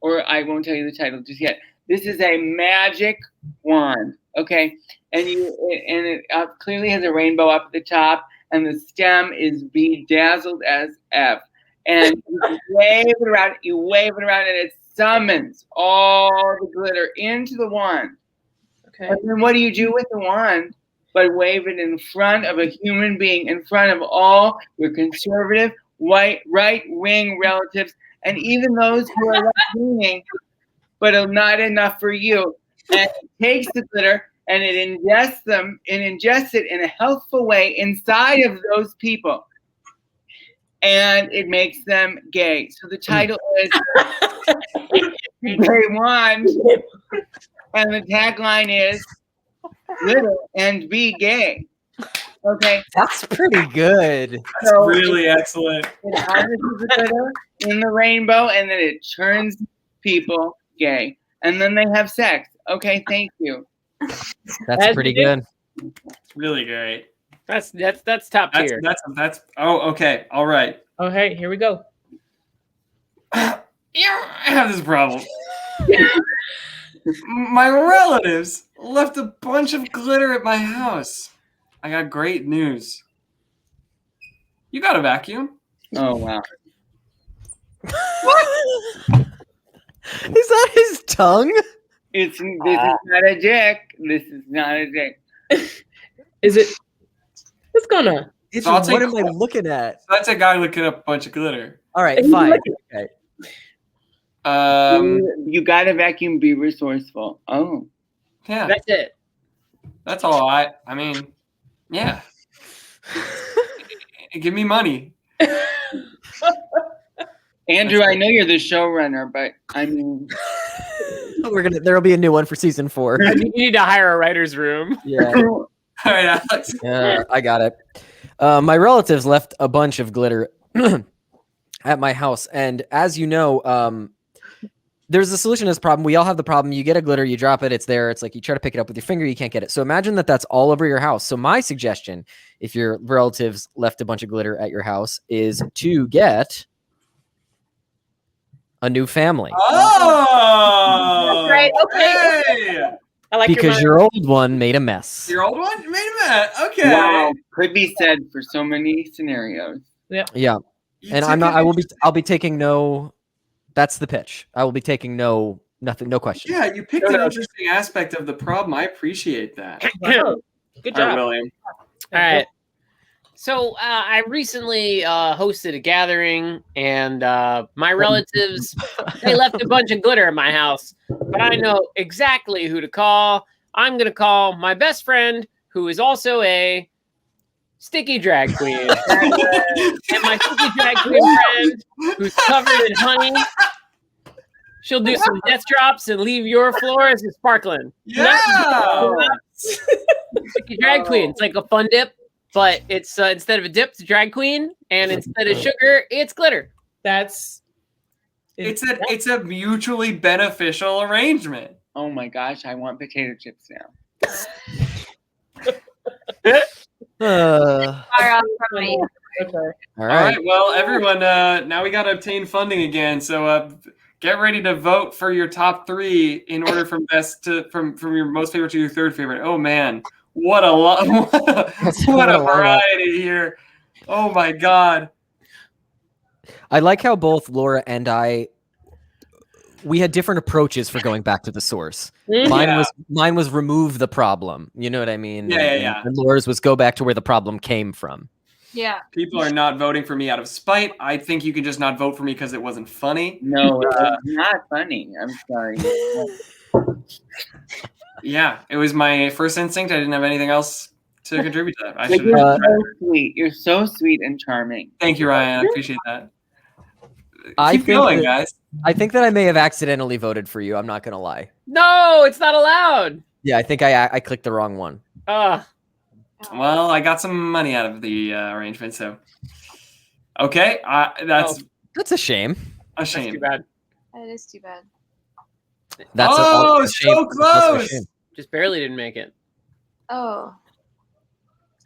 or I won't tell you the title just yet. This is a magic wand. Okay, and it clearly has a rainbow up at the top, and the stem is bedazzled as F. And you wave it around, and it summons all the glitter into the wand. Okay. And then what do you do with the wand? But wave it in front of a human being, in front of all your conservative, white, right-wing relatives, and even those who are left-leaning, but are not enough for you. And it takes the glitter and it ingests it in a healthful way inside of those people. And it makes them gay. So the title is Gay Wand. And the tagline is glitter and be gay. Okay. That's pretty good. That's really excellent. It harnesses the glitter in the rainbow and then it turns people gay. And then they have sex. Okay, thank you. That's pretty good. It's really great. That's top tier. That's okay. All right. Okay, here we go. Yeah, I have this problem. My relatives left a bunch of glitter at my house. I got great news. You got a vacuum? Oh, wow. Is that his tongue? This is not a dick. This is not a dick. Is it? It's gonna. It's So I'll take what am I looking at? That's a guy looking up a bunch of glitter. All right, fine. Okay. You got to vacuum, be resourceful. Oh. Yeah, That's it. that's all. I mean, yeah. Give me money. Andrew, I know you're the showrunner, but I mean, There'll be a new one for season 4. You need to hire a writer's room. Yeah. All right, Alex. Yeah, I got it. My relatives left a bunch of glitter at my house, and as you know, there's a solution to this problem. We all have the problem. You get a glitter, you drop it, it's there. It's like you try to pick it up with your finger, you can't get it. So imagine that that's all over your house. So my suggestion, if your relatives left a bunch of glitter at your house, is to get a new family. Oh, That's right. Okay. Hey. I like Because your old one made a mess. Your old one made a mess. Okay. wow, could be said for so many scenarios. Yeah. You And took I'll be taking no. That's the pitch. I will be taking no questions. Yeah, you picked an interesting aspect of the problem. I appreciate that. Good All right, job. William. All right. So I recently hosted a gathering, and my relatives, they left a bunch of glitter at my house, but I know exactly who to call. I'm going to call my best friend, who is also a sticky drag queen. And my sticky drag queen friend, who's covered in honey, she'll do some death drops and leave your floors sparkling. Yeah. Sticky drag queen. It's like a fun dip. But it's instead of a dip, it's a drag queen, and instead of sugar, it's glitter. That's. It's a mutually beneficial arrangement. Oh my gosh, I want potato chips now. Far off from my Okay. All All right. right. Well, everyone, now we got to obtain funding again. So get ready to vote for your top 3 in order from best to from your most favorite to your third favorite. Oh man, what a lot! What a variety here. Oh my God. I like how both Laura and we had different approaches for going back to the source. Yeah. Mine was remove the problem. You know what I mean? Yeah. And Laura's was go back to where the problem came from. Yeah. People are not voting for me out of spite. I think you can just not vote for me because it wasn't funny. No, it's not funny. I'm sorry. Yeah, it was my first instinct. I didn't have anything else to contribute to that. I But should you're have. so sweet. You're so sweet and charming. Thank you, Ryan. I appreciate that. I Keep think going, that- guys. I think that I may have accidentally voted for you. I'm not gonna lie. No, it's not allowed. Yeah, I think I clicked the wrong one. Well, I got some money out of the arrangement, so okay. That's That's a shame. a That's shame. too bad. That is too bad. That's Oh, a shame. so That's a close. shame. Just barely didn't make it. Oh.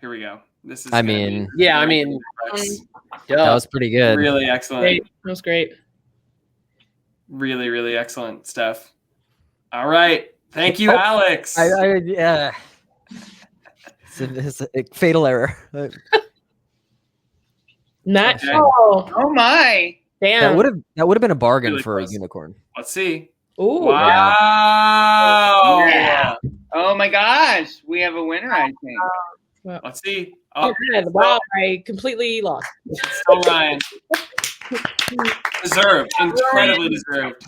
Here we go. This is. I gonna be mean, Yeah, I mean, that was pretty good. really excellent. Great. That was great. Really, really excellent stuff. All right. Thank you, Alex. Yeah. It's a fatal error. Not Okay. Oh my. damn. That would have been a bargain Really for close. a unicorn. Let's see. Ooh. Wow. Yeah. Oh my gosh. We have a winner, I think. Let's see. Oh, Wow, I completely lost. still Ryan. Deserved. Incredibly deserved.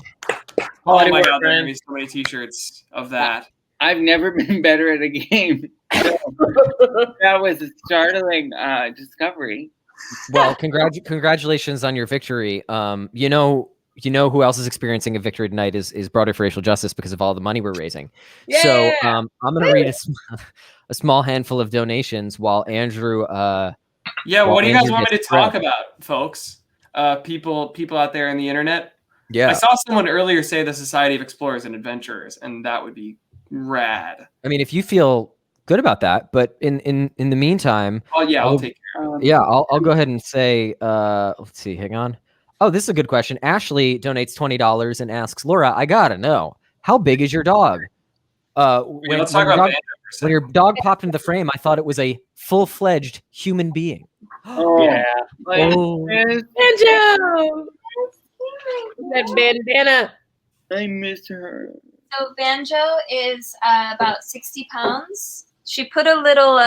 Oh my God, there are gonna be so many T-shirts of that. I've never been better at a game. That was a startling discovery. Well, congratulations on your victory. You know who else is experiencing a victory tonight is Broadway for Racial Justice because of all the money we're raising. So I'm going to read a small handful of donations while Andrew. Yeah, what do you guys Andrew want me to gets talk prep. about, folks? People out there in the internet. Yeah, I saw someone earlier say the Society of Explorers and Adventurers, and that would be rad. I mean, if you feel good about that, but in the meantime, Oh yeah, I'll take care. yeah, I'll go ahead and say. Let's see. Hang on. Oh, this is a good question. Ashley donates $20 and asks, Laura, I gotta know, how big is your dog? Let's talk about Banjo for a When second. your dog popped into the frame, I thought it was a full-fledged human being. Oh, Yeah. like, Oh. Banjo! That bandana. I miss her. So Banjo is about 60 pounds. She put a little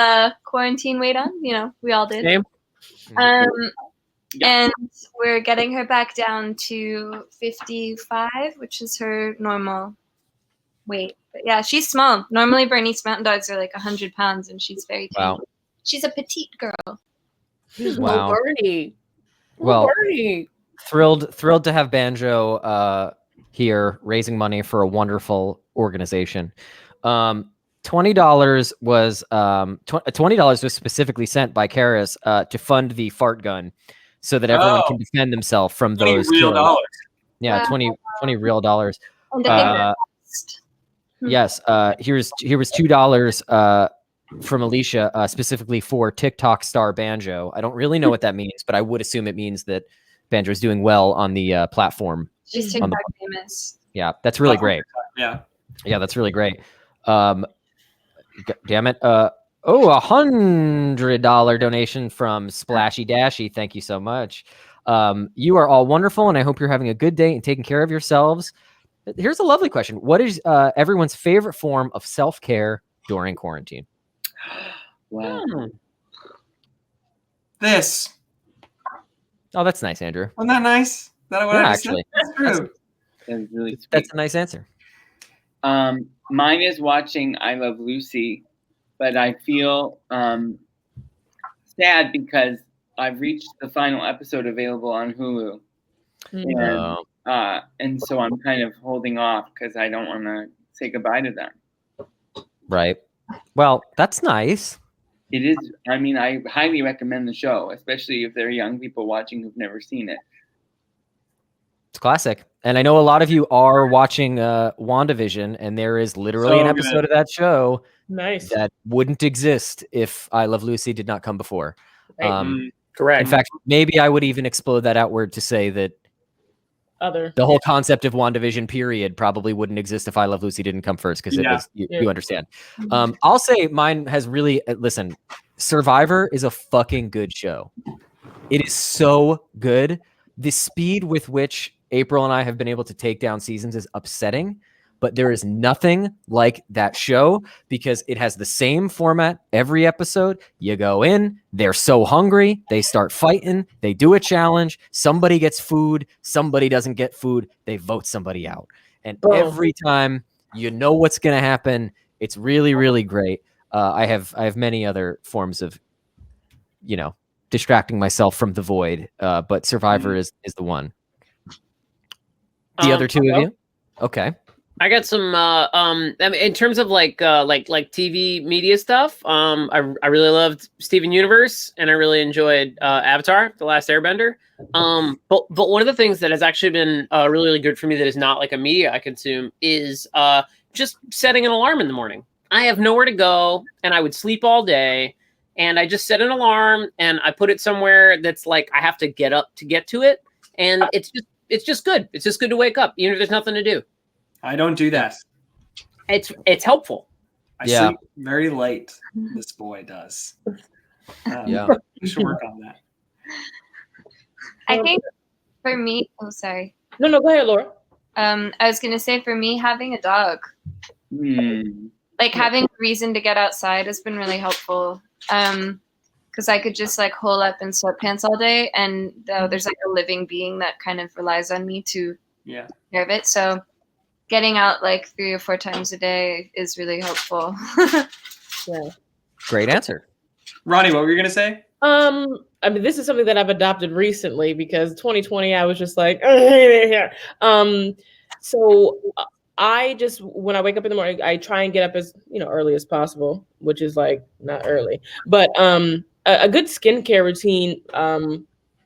quarantine weight on. You know, we all did. Same. And we're getting her back down to 55, which is her normal weight. But yeah, she's small. Normally, Bernese Mountain Dogs are like 100 pounds, and she's very tiny. Wow. She's a petite girl. Wow. Bernie. Well, Bernie. thrilled to have Banjo here raising money for a wonderful organization. $20 was $20 was specifically sent by Karis to fund the fart gun, so that everyone can defend themselves from 20 those real killers. dollars. Yeah, Wow. 20 real dollars. And I think Yes. Here was $2 from Alicia specifically for TikTok star Banjo. I don't really know what that means, but I would assume it means that Banjo is doing well on the platform. she's on TikTok the- famous. Yeah, that's really great. Yeah. Yeah, that's really great. Damn it. $100 donation from Splashy Dashy. Thank you so much. You are all wonderful, and I hope you're having a good day and taking care of yourselves. Here's a lovely question. What is everyone's favorite form of self-care during quarantine? Wow. This. Oh, that's nice, Andrew. Wasn't that nice? Is that what Yeah, I just said? actually. That's true. That was really sweet. That's a nice answer. Mine is watching I Love Lucy, but I feel sad because I've reached the final episode available on Hulu. And so I'm kind of holding off because I don't want to say goodbye to them. Right. Well, that's nice. It is. I mean, I highly recommend the show, especially if there are young people watching who've never seen it. It's classic. And I know a lot of you are watching WandaVision, and there is literally So an episode of that show Nice. that wouldn't exist if I Love Lucy did not come before. Right. Correct. In fact, maybe I would even explode that outward to say that Other. the whole concept of WandaVision period probably wouldn't exist if I Love Lucy didn't come first, because it Yeah. was you understand. I'll say mine has really listen. Survivor is a fucking good show. It is so good. The speed with which April and I have been able to take down seasons is upsetting, but there is nothing like that show because it has the same format every episode. You go in, they're so hungry, they start fighting, they do a challenge, somebody gets food, somebody doesn't get food, they vote somebody out. And Boom. every time you know what's going to happen. It's really, really great. I have many other forms of, distracting myself from the void, but Survivor is the one. The other two of you? Okay. I got some I mean, in terms of like TV media stuff. I really loved Steven Universe, and I really enjoyed Avatar: The Last Airbender. But one of the things that has actually been really, really good for me that is not like a media I consume is just setting an alarm in the morning. I have nowhere to go, and I would sleep all day, and I just set an alarm and I put it somewhere that's like I have to get up to get to it, and it's just good. It's just good to wake up, even if there's nothing to do. I don't do that. It's helpful. I Yeah. sleep very late. This boy does. Yeah. We should work on that. I think for me, oh sorry. No, go ahead, Laura. I was gonna say for me, having a dog, like having a reason to get outside has been really helpful. Because I could just like hole up in sweatpants all day, and there's like a living being that kind of relies on me to Yeah. take care of it. So getting out like 3 or 4 times a day is really helpful. Yeah. Great answer. Ronnie, what were you gonna say? I mean, this is something that I've adopted recently because 2020, I was just like, so I just, when I wake up in the morning, I try and get up as, early as possible, which is like not early, but, a good skincare routine,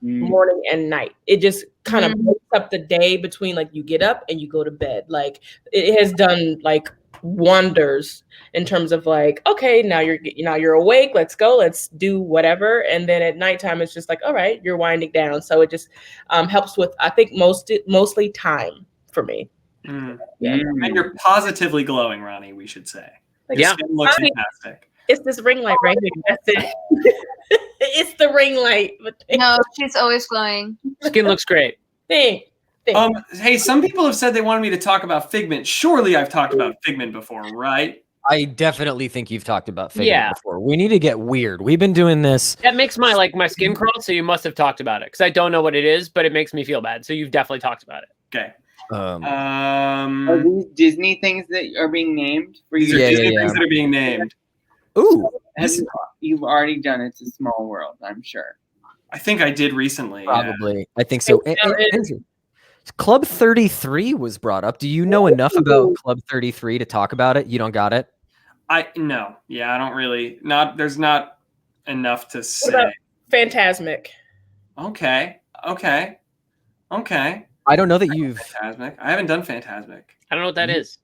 morning and night. It just kind of breaks up the day between like you get up and you go to bed. Like it has done like wonders in terms of like, okay, now you're awake, let's go, let's do whatever. And then at nighttime it's just like, all right, you're winding down. So it just helps with, I think, mostly time for me. Mm. Yeah. And you're positively glowing, Ronnie, we should say. Your Yeah. skin looks Ronnie- fantastic. It's this ring light right here. That's it. It's the ring light. No, she's always glowing. Skin looks great. Thanks. Hey, some people have said they wanted me to talk about Figment. Surely I've talked about Figment before, right? I definitely think you've talked about Figment before. We need to get weird. We've been doing this. That makes my skin crawl. So you must have talked about it because I don't know what it is, but it makes me feel bad. So you've definitely talked about it. Okay. Are these Disney things that are being named? These are Disney things that are being named. Ooh. You've already done It's a Small World, I'm sure. I think I did recently. Probably. I think so. Andrew, Club 33 was brought up. Do you know enough about Club 33 to talk about it? You don't got it? No. Yeah, I don't really. There's not enough to say. What about Phantasmic? Okay. I don't know that you've. Phantasmic. I haven't done Phantasmic. I don't know what that is.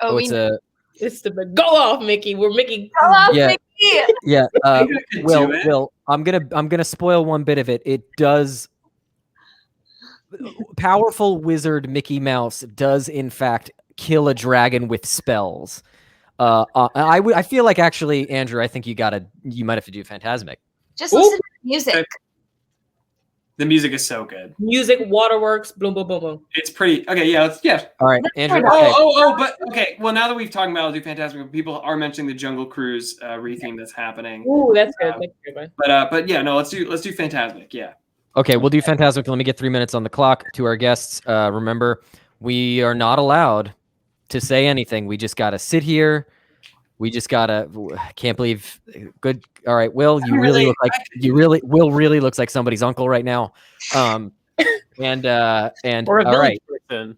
Oh, it's a. It's the go off, Mickey. We're Mickey. Go off, Yeah. Mickey! Yeah. I think I could do it. Will, I'm gonna spoil one bit of it. It does. Powerful wizard Mickey Mouse does in fact kill a dragon with spells. I feel like actually, Andrew, I think you might have to do Phantasmic. Just listen to the music. The music is so good. Music, waterworks, boom, boom, boom, boom. It's pretty. Okay, yeah. All right, Andrew. Okay. But okay. Well, now that we've talked about I'll do Phantasmic, people are mentioning the Jungle Cruise retheme that's happening. Ooh, that's good. That's a good one. But yeah, no, let's do Phantasmic. Yeah. Okay, we'll do Phantasmic. Let me get 3 minutes on the clock. To our guests, remember, we are not allowed to say anything. We just gotta sit here. We just gotta. Can't believe. Good. All right, Will. You really look like Will really looks like somebody's uncle right now. And Or a all village right, person.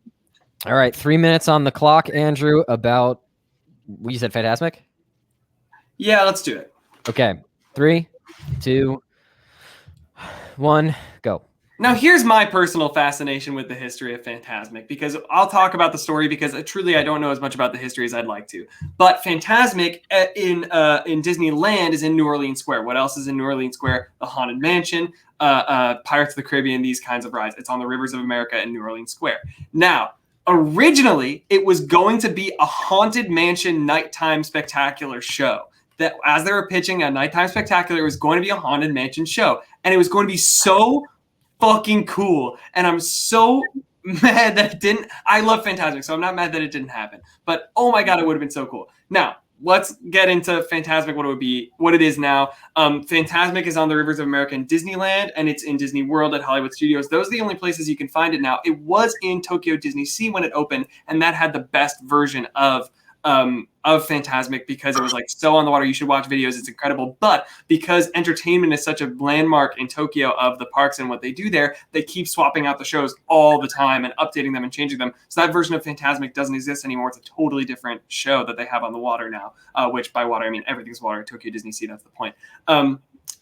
all right. 3 minutes on the clock, Andrew. About you said Phantasmic. Yeah, let's do it. Okay, 3, 2, 1, go. Now, here's my personal fascination with the history of Fantasmic, because I'll talk about the story because truly I don't know as much about the history as I'd like to. But Fantasmic in Disneyland is in New Orleans Square. What else is in New Orleans Square? The Haunted Mansion, Pirates of the Caribbean, these kinds of rides. It's on the Rivers of America in New Orleans Square. Now, originally, it was going to be a Haunted Mansion nighttime spectacular show. That as they were pitching a nighttime spectacular, it was going to be a Haunted Mansion show. And it was going to be so fucking cool, and I'm so mad that it didn't. I love Fantasmic, so I'm not mad that it didn't happen. But oh my god, it would have been so cool. Now let's get into Fantasmic. What it is now. Fantasmic is on the Rivers of America in Disneyland, and it's in Disney World at Hollywood Studios. Those are the only places you can find it now. It was in Tokyo Disney Sea when it opened, and that had the best version of Fantasmic because it was like so on the water. You should watch videos. It's incredible. But because entertainment is such a landmark in Tokyo of the parks and what they do there, they keep swapping out the shows all the time and updating them and changing them. So that version of Fantasmic doesn't exist anymore. It's a totally different show that they have on the water now, which by water, I mean everything's water. Tokyo Disney Sea, that's the point.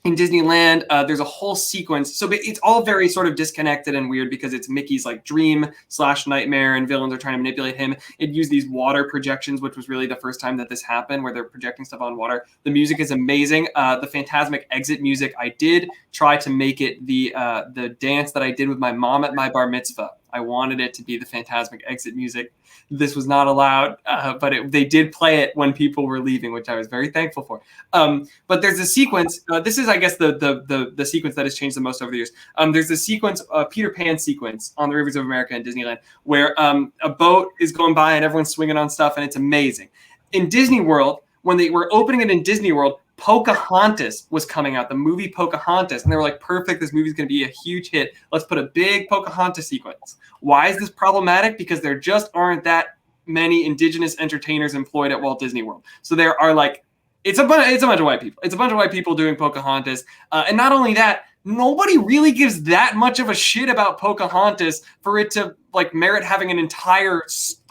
In Disneyland, there's a whole sequence. So it's all very sort of disconnected and weird because it's Mickey's like dream / nightmare, and villains are trying to manipulate him. It used these water projections, which was really the first time that this happened, where they're projecting stuff on water. The music is amazing. The Fantasmic exit music, I did try to make it the dance that I did with my mom at my bar mitzvah. I wanted it to be the Fantasmic exit music. This was not allowed, but they did play it when people were leaving, which I was very thankful for. But there's a sequence. This is, I guess, the sequence that has changed the most over the years. There's a sequence, Peter Pan sequence on the Rivers of America in Disneyland, where a boat is going by and everyone's swinging on stuff, and it's amazing. In Disney World, when they were opening it in Disney World, Pocahontas was coming out, the movie Pocahontas, and they were like, perfect, this movie's going to be a huge hit. Let's put a big Pocahontas sequence. Why is this problematic? Because there just aren't that many indigenous entertainers employed at Walt Disney World. So there are like, it's a bunch of white people. It's a bunch of white people doing Pocahontas. And not only that, nobody really gives that much of a shit about Pocahontas for it to like merit having an entire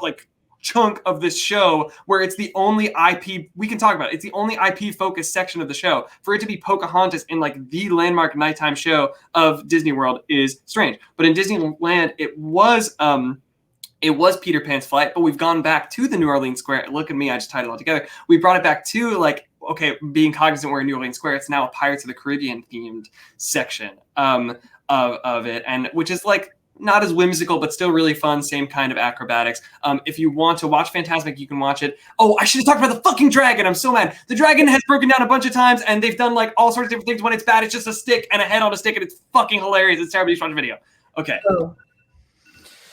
like chunk of this show where it's the only IP we can talk about. It's the only IP focused section of the show. For it to be Pocahontas in like the landmark nighttime show of Disney World is strange. But in Disneyland, it was Peter Pan's Flight, but we've gone back to the New Orleans Square. Look at me, I just tied it all together. We brought it back to like, okay, being cognizant we're in New Orleans Square, it's now a Pirates of the Caribbean themed section of it, and which is like not as whimsical, but still really fun. Same kind of acrobatics. If you want to watch Fantasmic, you can watch it. Oh, I should have talked about the fucking dragon. I'm so mad. The dragon has broken down a bunch of times, and they've done like all sorts of different things. When it's bad, it's just a stick and a head on a stick, and it's fucking hilarious. It's terrible. You should watch the video. Okay. Oh.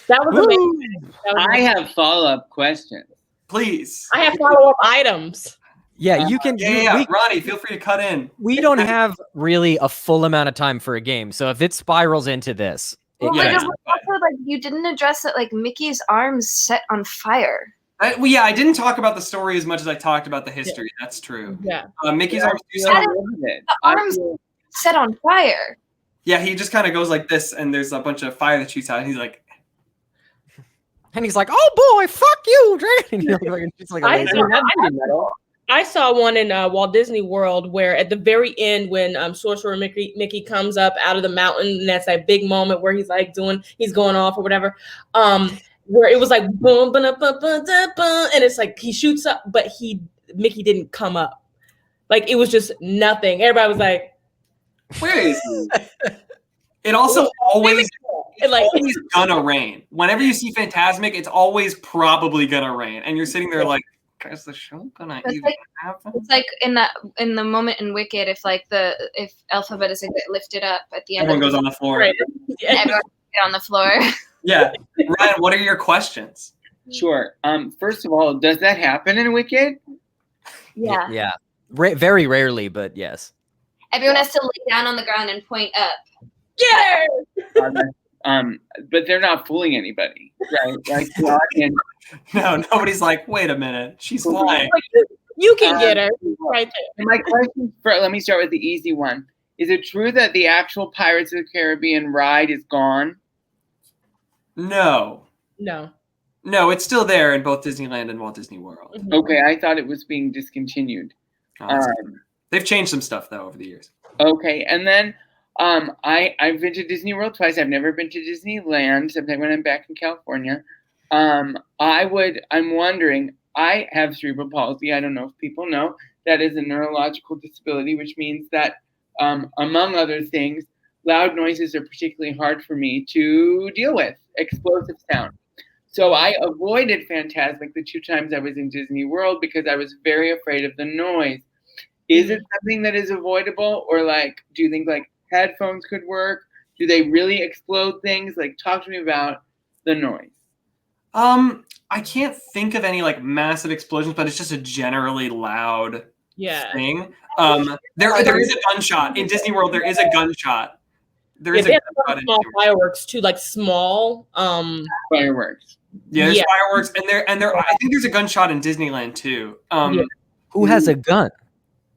That was amazing. I have follow-up questions. Please. I have follow-up items. Yeah, you can. Rahne, feel free to cut in. We don't have really a full amount of time for a game, so if it spirals into this, also, like, you didn't address that, like, Mickey's arms set on fire. I didn't talk about the story as much as I talked about the history. Yeah. That's true. Yeah. Mickey's arms do the arms set on fire. Yeah, he just kind of goes like this, and there's a bunch of fire that shoots out, and he's like, "Oh boy, fuck you, dragon!" I saw one in Walt Disney World where at the very end, when Sorcerer Mickey comes up out of the mountain, and that's that big moment where he's like he's going off or whatever, where it was like boom, boom, boom, boom, boom, boom, and it's like he shoots up, but Mickey didn't come up. Like it was just nothing. Everybody was like, "Where is he?" It also always gonna rain. Whenever you see Fantasmic, it's always probably gonna rain, and you're sitting there like, is the show gonna even happen? It's like in the moment in Wicked, if Alphabet is lifted up at the end, everyone goes on the floor. Right. Everyone get on the floor. Yeah, Ryan, what are your questions? Sure. First of all, does that happen in Wicked? Yeah. Yeah. Very rarely, but yes. Everyone has to lay down on the ground and point up. Get her! But they're not fooling anybody, right? Like the audience. No, nobody's like, wait a minute, she's flying. You can get her right there. My question, let me start with the easy one. Is it true that the actual Pirates of the Caribbean ride is gone? No, it's still there in both Disneyland and Walt Disney World. Mm-hmm. Okay, I thought it was being discontinued. They've changed some stuff though over the years. Okay, and then I've been to Disney World twice. I've never been to Disneyland, except when I'm back in California. I'm wondering, I have cerebral palsy. I don't know if people know. That is a neurological disability, which means that, among other things, loud noises are particularly hard for me to deal with, explosive sound. So I avoided Fantasmic the 2 times I was in Disney World because I was very afraid of the noise. Is it something that is avoidable, or like, do you think like headphones could work? Do they really explode things? Like, talk to me about the noise. I can't think of any like massive explosions, but it's just a generally loud thing. There is a gunshot in Disney World. There is a gunshot. There is a gunshot in small fireworks too, like small fireworks. Yeah, there's fireworks, and there. I think there's a gunshot in Disneyland too. Who has a gun?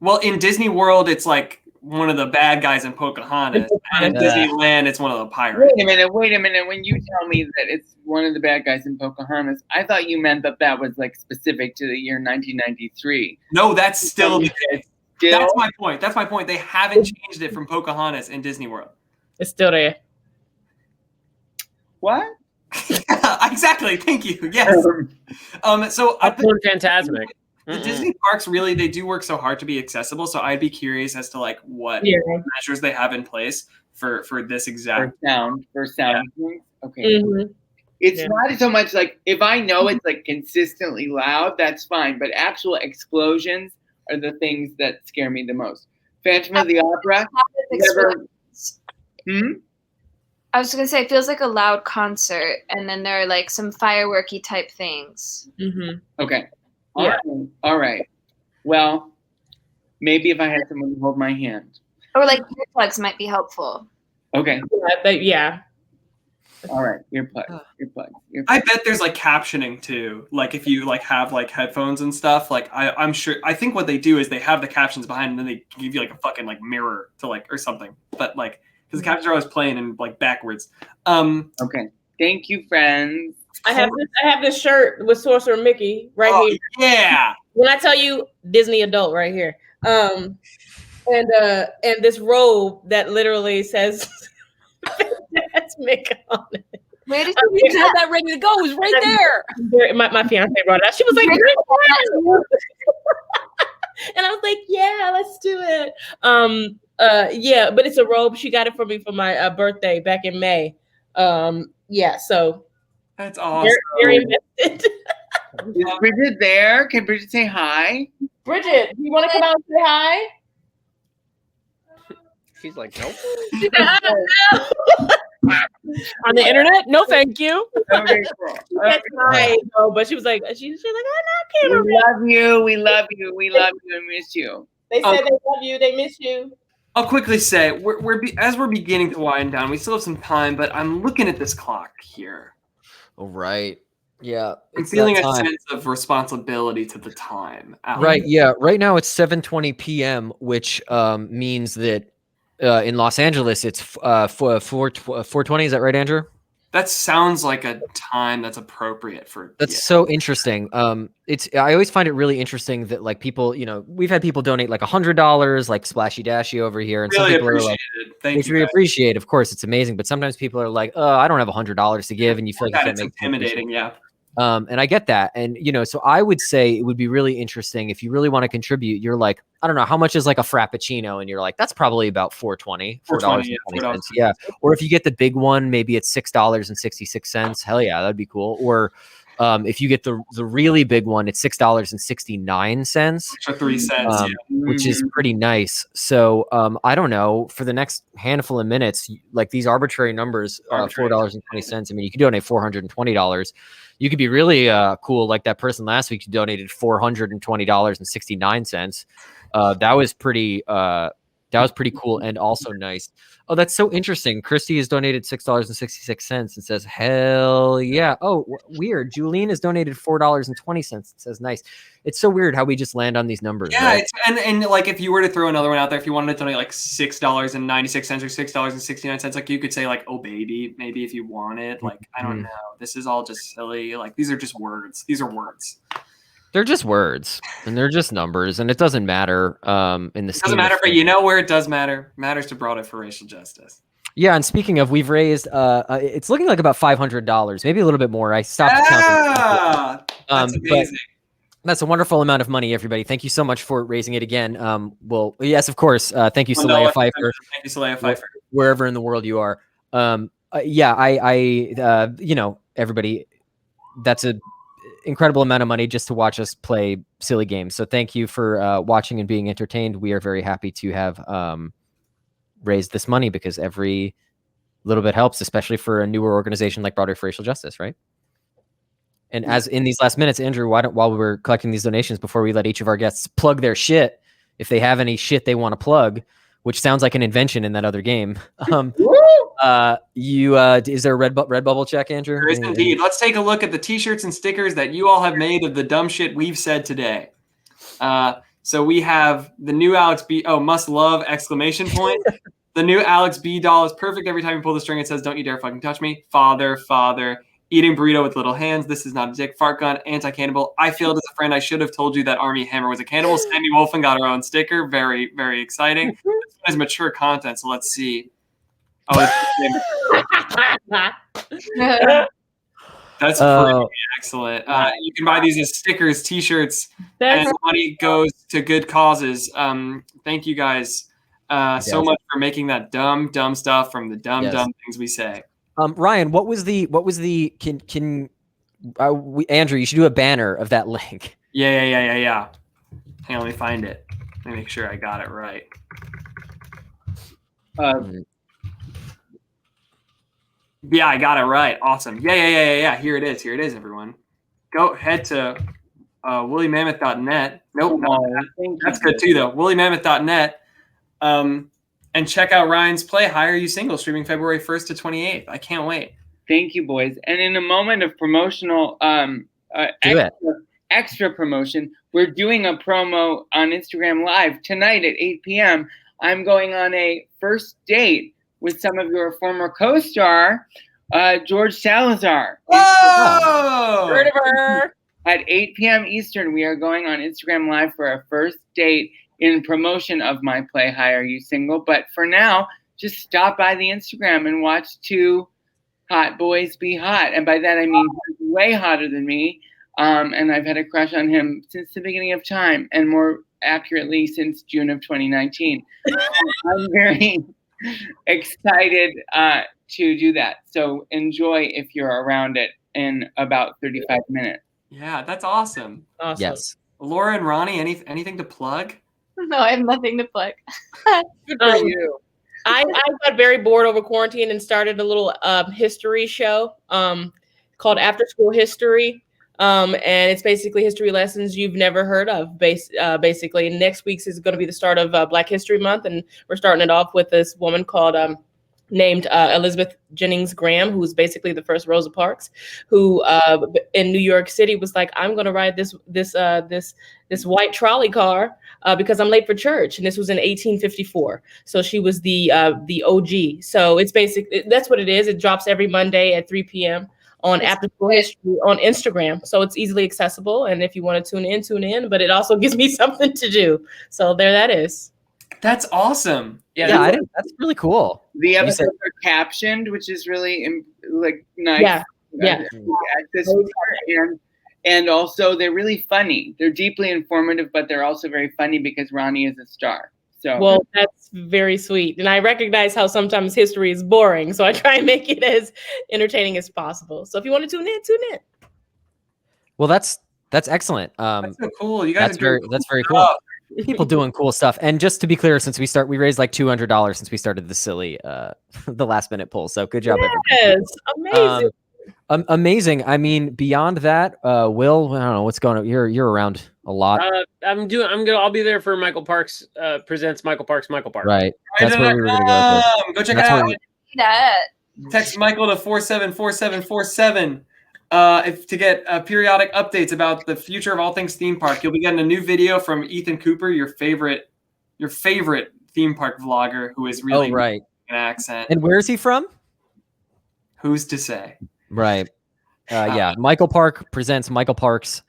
Well, in Disney World, it's like one of the bad guys in Pocahontas, and in Disneyland, it's one of the pirates. Wait a minute. When you tell me that it's one of the bad guys in Pocahontas, I thought you meant that was like specific to the year 1993. No, that's still the case. That's my point. That's my point. They haven't changed it from Pocahontas in Disney World. It's still there. What? Exactly. Thank you. Yes. So Popcorn Fantasmic. The Disney parks really, they do work so hard to be accessible. So I'd be curious as to like what measures they have in place for this exact for sound. Okay. It's not so much like, if I know it's like consistently loud, that's fine. But actual explosions are the things that scare me the most. Phantom of the Opera. I was gonna say, it feels like a loud concert, and then there are like some fireworky type things. Okay. All right. Well, maybe if I had someone to hold my hand. Or like earplugs might be helpful. Okay. Yeah. All right. Earplugs. I bet there's like captioning too. Like if you like have like headphones and stuff, like I'm sure, I think what they do is they have the captions behind and then they give you like a fucking like mirror to like, or something. But like, because the captions are always playing in like backwards. Okay. Thank you, friends. I have this shirt with Sorcerer Mickey right here. Yeah. When I tell you Disney adult right here. And this robe that literally says that's Mickey on it. Where did you have that ready to go? It was right there. My fiance brought it out. She was like, and I was like, yeah, let's do it. But it's a robe. She got it for me for my birthday back in May. So that's awesome. Very invested. Is Bridget there? Can Bridget say hi? Bridget, you want to come out and say hi? She's like, nope. On the internet? No, thank you. Okay, cool. Hi, no, but she was like, she's like, I know, we love you. We love you. We love you and miss you. They said they love you. They miss you. I'll quickly say, as we're beginning to wind down, we still have some time, but I'm looking at this clock here. All right. Yeah. I'm feeling a sense of responsibility to the time. Right. Yeah. Right now it's 7:20 p.m., which means that in Los Angeles it's 4:20. Is that right, Andrew? That sounds like a time that's appropriate for. That's so interesting. I always find it really interesting that like people, we've had people donate like $100, like Splashy Dashy over here, and really some people are like, which we appreciate. Of course, it's amazing, but sometimes people are like, "Oh, I don't have $100 to give," and you feel like it's intimidating. Yeah. And I get that. And, so I would say it would be really interesting if you really want to contribute. You're like, I don't know, how much is like a Frappuccino? And you're like, that's probably about $4.20. Yeah. Or if you get the big one, maybe it's $6.66. Hell yeah, that'd be cool. Or if you get the really big one, it's $6.69. For 3 cents, which is pretty nice. So I don't know, for the next handful of minutes, like these arbitrary numbers, $4.20. I mean, you could donate $420. You could be really cool, like that person last week who donated $420.69. That was pretty cool and also nice. Oh, that's so interesting. Christy has donated $6.66 and says, hell yeah. Oh, weird. Julene has donated $4.20 and says, nice. It's so weird how we just land on these numbers. Yeah, right? and like if you were to throw another one out there, if you wanted to donate like $6.96 or $6.69, like you could say like, oh baby, maybe if you want it. Like, I don't know. This is all just silly. Like these are just words. These are words. They're just words and they're just numbers, and it doesn't matter. In the It doesn't matter, but you know where it does matter. Matters to Broadway for racial justice. Yeah, and speaking of, we've raised. It's looking like about $500, maybe a little bit more. I stopped counting. That's amazing. That's a wonderful amount of money, everybody. Thank you so much for raising it again. Well, yes, of course. Thank you, Soleil Pfeiffer. Thank you, Soleil Pfeiffer. Wherever in the world you are. Yeah, you know, everybody, that's an incredible amount of money just to watch us play silly games. So thank you for watching and being entertained. We are very happy to have raised this money because every little bit helps, especially for a newer organization like Broadway for Racial Justice, right? And as in these last minutes, Andrew, while we're collecting these donations, before we let each of our guests plug their shit, if they have any shit they want to plug, which sounds like an invention in that other game. Is there a Redbubble check, Andrew? There is indeed. Let's take a look at the t-shirts and stickers that you all have made of the dumb shit we've said today. So we have the new Alex B. Oh, must love! ! The new Alex B doll is perfect. Every time you pull the string, it says, "Don't you dare fucking touch me." Father. Eating burrito with little hands. This is not a dick. Fart gun. Anti-cannibal. I failed as a friend. I should have told you that Army Hammer was a cannibal. Sammy Wolfen got her own sticker. Very, very exciting. This one is mature content, so let's see. Oh, that's pretty excellent. You can buy these as stickers, t-shirts, and money goes to good causes. Thank you guys so much for making that dumb stuff from the dumb things we say. Ryan, what was the Andrew, you should do a banner of that link. Yeah. Hang on, let me find it. Let me make sure I got it right. Yeah, I got it right. Awesome. Yeah. Here it is, everyone. Go head to woolymammoth.net. Nope, that's good too, though. woolymammoth.net. And check out Ryan's play, Hire You Single, streaming February 1st to 28th. I can't wait. Thank you, boys. And in a moment of promotional, extra promotion, we're doing a promo on Instagram Live tonight at 8 p.m. I'm going on a first date with some of your former co-star, George Salazar. Whoa! Heard of her. At 8 p.m. Eastern, we are going on Instagram Live for a first date in promotion of my play, Hire You Single. But for now, just stop by the Instagram and watch two hot boys be hot. And by that, I mean he's way hotter than me. And I've had a crush on him since the beginning of time, and more accurately, since June of 2019. I'm very excited to do that. So enjoy if you're around it in about 35 minutes. Yeah, that's awesome. Yes. Laura and Rahne, anything to plug? No, I have nothing to plug. Good for you. I got very bored over quarantine and started a little history show called After School History. And it's basically history lessons you've never heard of, basically. Next week's is going to be the start of Black History Month, and we're starting it off with this woman called named Elizabeth Jennings Graham, who's basically the first Rosa Parks, who in New York City was like, I'm going to ride this white trolley car because I'm late for church. And this was in 1854. So she was the OG. So it's basically, that's what it is. It drops every Monday at 3 p.m. on After School History on Instagram. So it's easily accessible. And if you want to tune in, but it also gives me something to do. So there that is. That's awesome. Yeah, that's really cool. The episodes are captioned, which is really nice. Yeah. And also they're really funny. They're deeply informative, but they're also very funny because Rahne is a star. So well, that's very sweet. And I recognize how sometimes history is boring. So I try and make it as entertaining as possible. So if you want to tune in. Well, that's excellent. That's so cool. You guys that's very cool. People doing cool stuff. And just to be clear, since we raised like $200 since we started the silly the last minute poll. So good job, everybody. Amazing. Amazing. I mean, beyond that, Will, I don't know what's going on. You're around a lot. I'll be there for Michael Parks presents Michael Parks. Right. That's where we were gonna go. Go check it out. Text Michael to 474747 to get periodic updates about the future of all things theme park. You'll be getting a new video from Ethan Cooper, your favorite theme park vlogger, who is really right an accent. And where is he from? Who's to say? Right. Yeah. Michael Park presents Michael Parks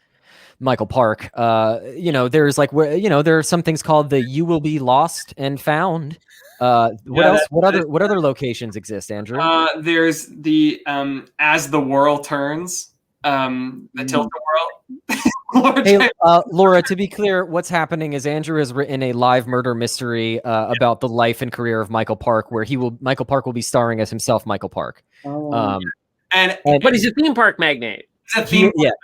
Michael Park. There's like there are some things called the "You Will Be Lost and Found." What else? What other locations exist, Andrew? There's the As the Whirl Turns, the Tilt-A-Whirl. Hey, Laura, to be clear, what's happening is Andrew has written a live murder mystery about the life and career of Michael Park, where Michael Park will be starring as himself, Michael Park. But he's a theme park magnate.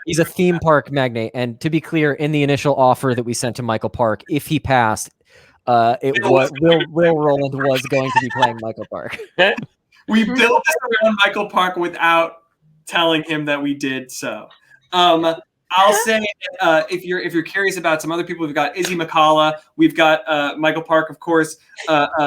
He's a theme park magnate. And to be clear, in the initial offer that we sent to Michael Park, if he passed, Will Roland was going to be playing Michael Park. We built this around Michael Park without telling him that we did so. I'll say if you're curious about some other people, we've got Izzy McCalla, we've got Michael Park, of course,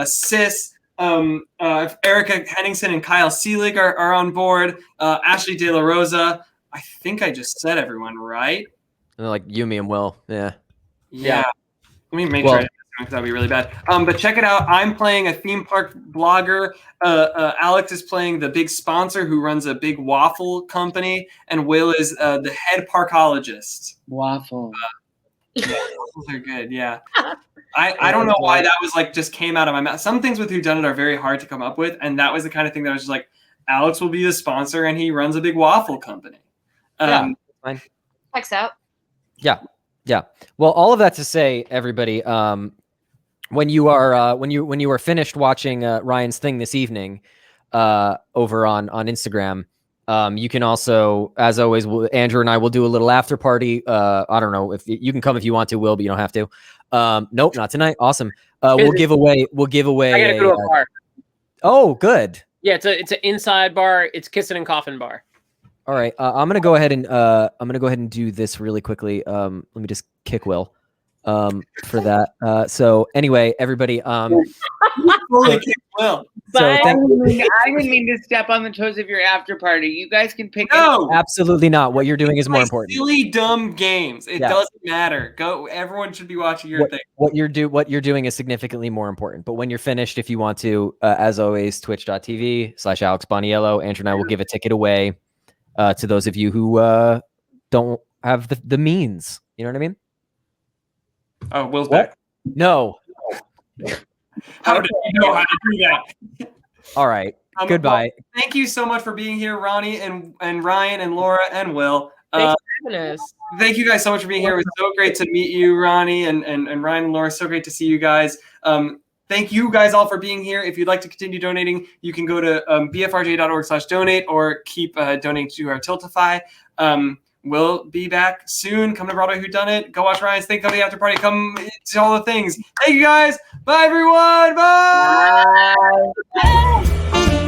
Sis, Erica Henningsen and Kyle Seelig are on board. Ashley De La Rosa. I think I just said everyone right. Like Yumi and Will, yeah. Let me make sure. That'd be really bad. But check it out. I'm playing a theme park blogger. Alex is playing the big sponsor who runs a big waffle company, and Will is the head parkologist. Waffle. Waffles are good. Yeah. I don't know why that was like just came out of my mouth. Some things with Whodunit are very hard to come up with, and that was the kind of thing that I was just like, Alex will be the sponsor, and he runs a big waffle company. Fine. Checks out. Yeah. Well, all of that to say, everybody, when you are finished watching Ryan's thing this evening, over on Instagram, you can also, as always, Andrew and I will do a little after party. I don't know if you can come if you want to, Will, but you don't have to. Nope, not tonight. Awesome. We'll give away. I gotta go to a bar. Oh, good. Yeah, it's an inside bar. It's Kissing and Coffin bar. All right. I'm gonna go ahead and do this really quickly. Let me just kick Will. For that. So anyway, everybody. Fully kick Will. I didn't mean to step on the toes of your after party. You guys can pick. No, absolutely not. What you're doing is more important. Silly, dumb games. It doesn't matter. Go. Everyone should be watching your thing. What you're doing is significantly more important. But when you're finished, if you want to, as always, twitch.tv/Alex Boniello. Andrew and I will give a ticket away to those of you who don't have the means. You know what I mean? Oh, Will's back. No. How did you know how to do that? All right. Goodbye. Well, thank you so much for being here, Rahne and Ryan and Laura and Will. Thanks for having us. Thank you guys so much for being here. It was so great to meet you, Rahne and Ryan and Laura. So great to see you guys. Thank you guys all for being here. If you'd like to continue donating, you can go to bfrj.org/donate or keep donating to our Tiltify. We'll be back soon. Come to Broadway Whodunit. Go watch Ryan's thing. Come to the after party. Come to all the things. Thank you guys. Bye, everyone. Bye. Bye.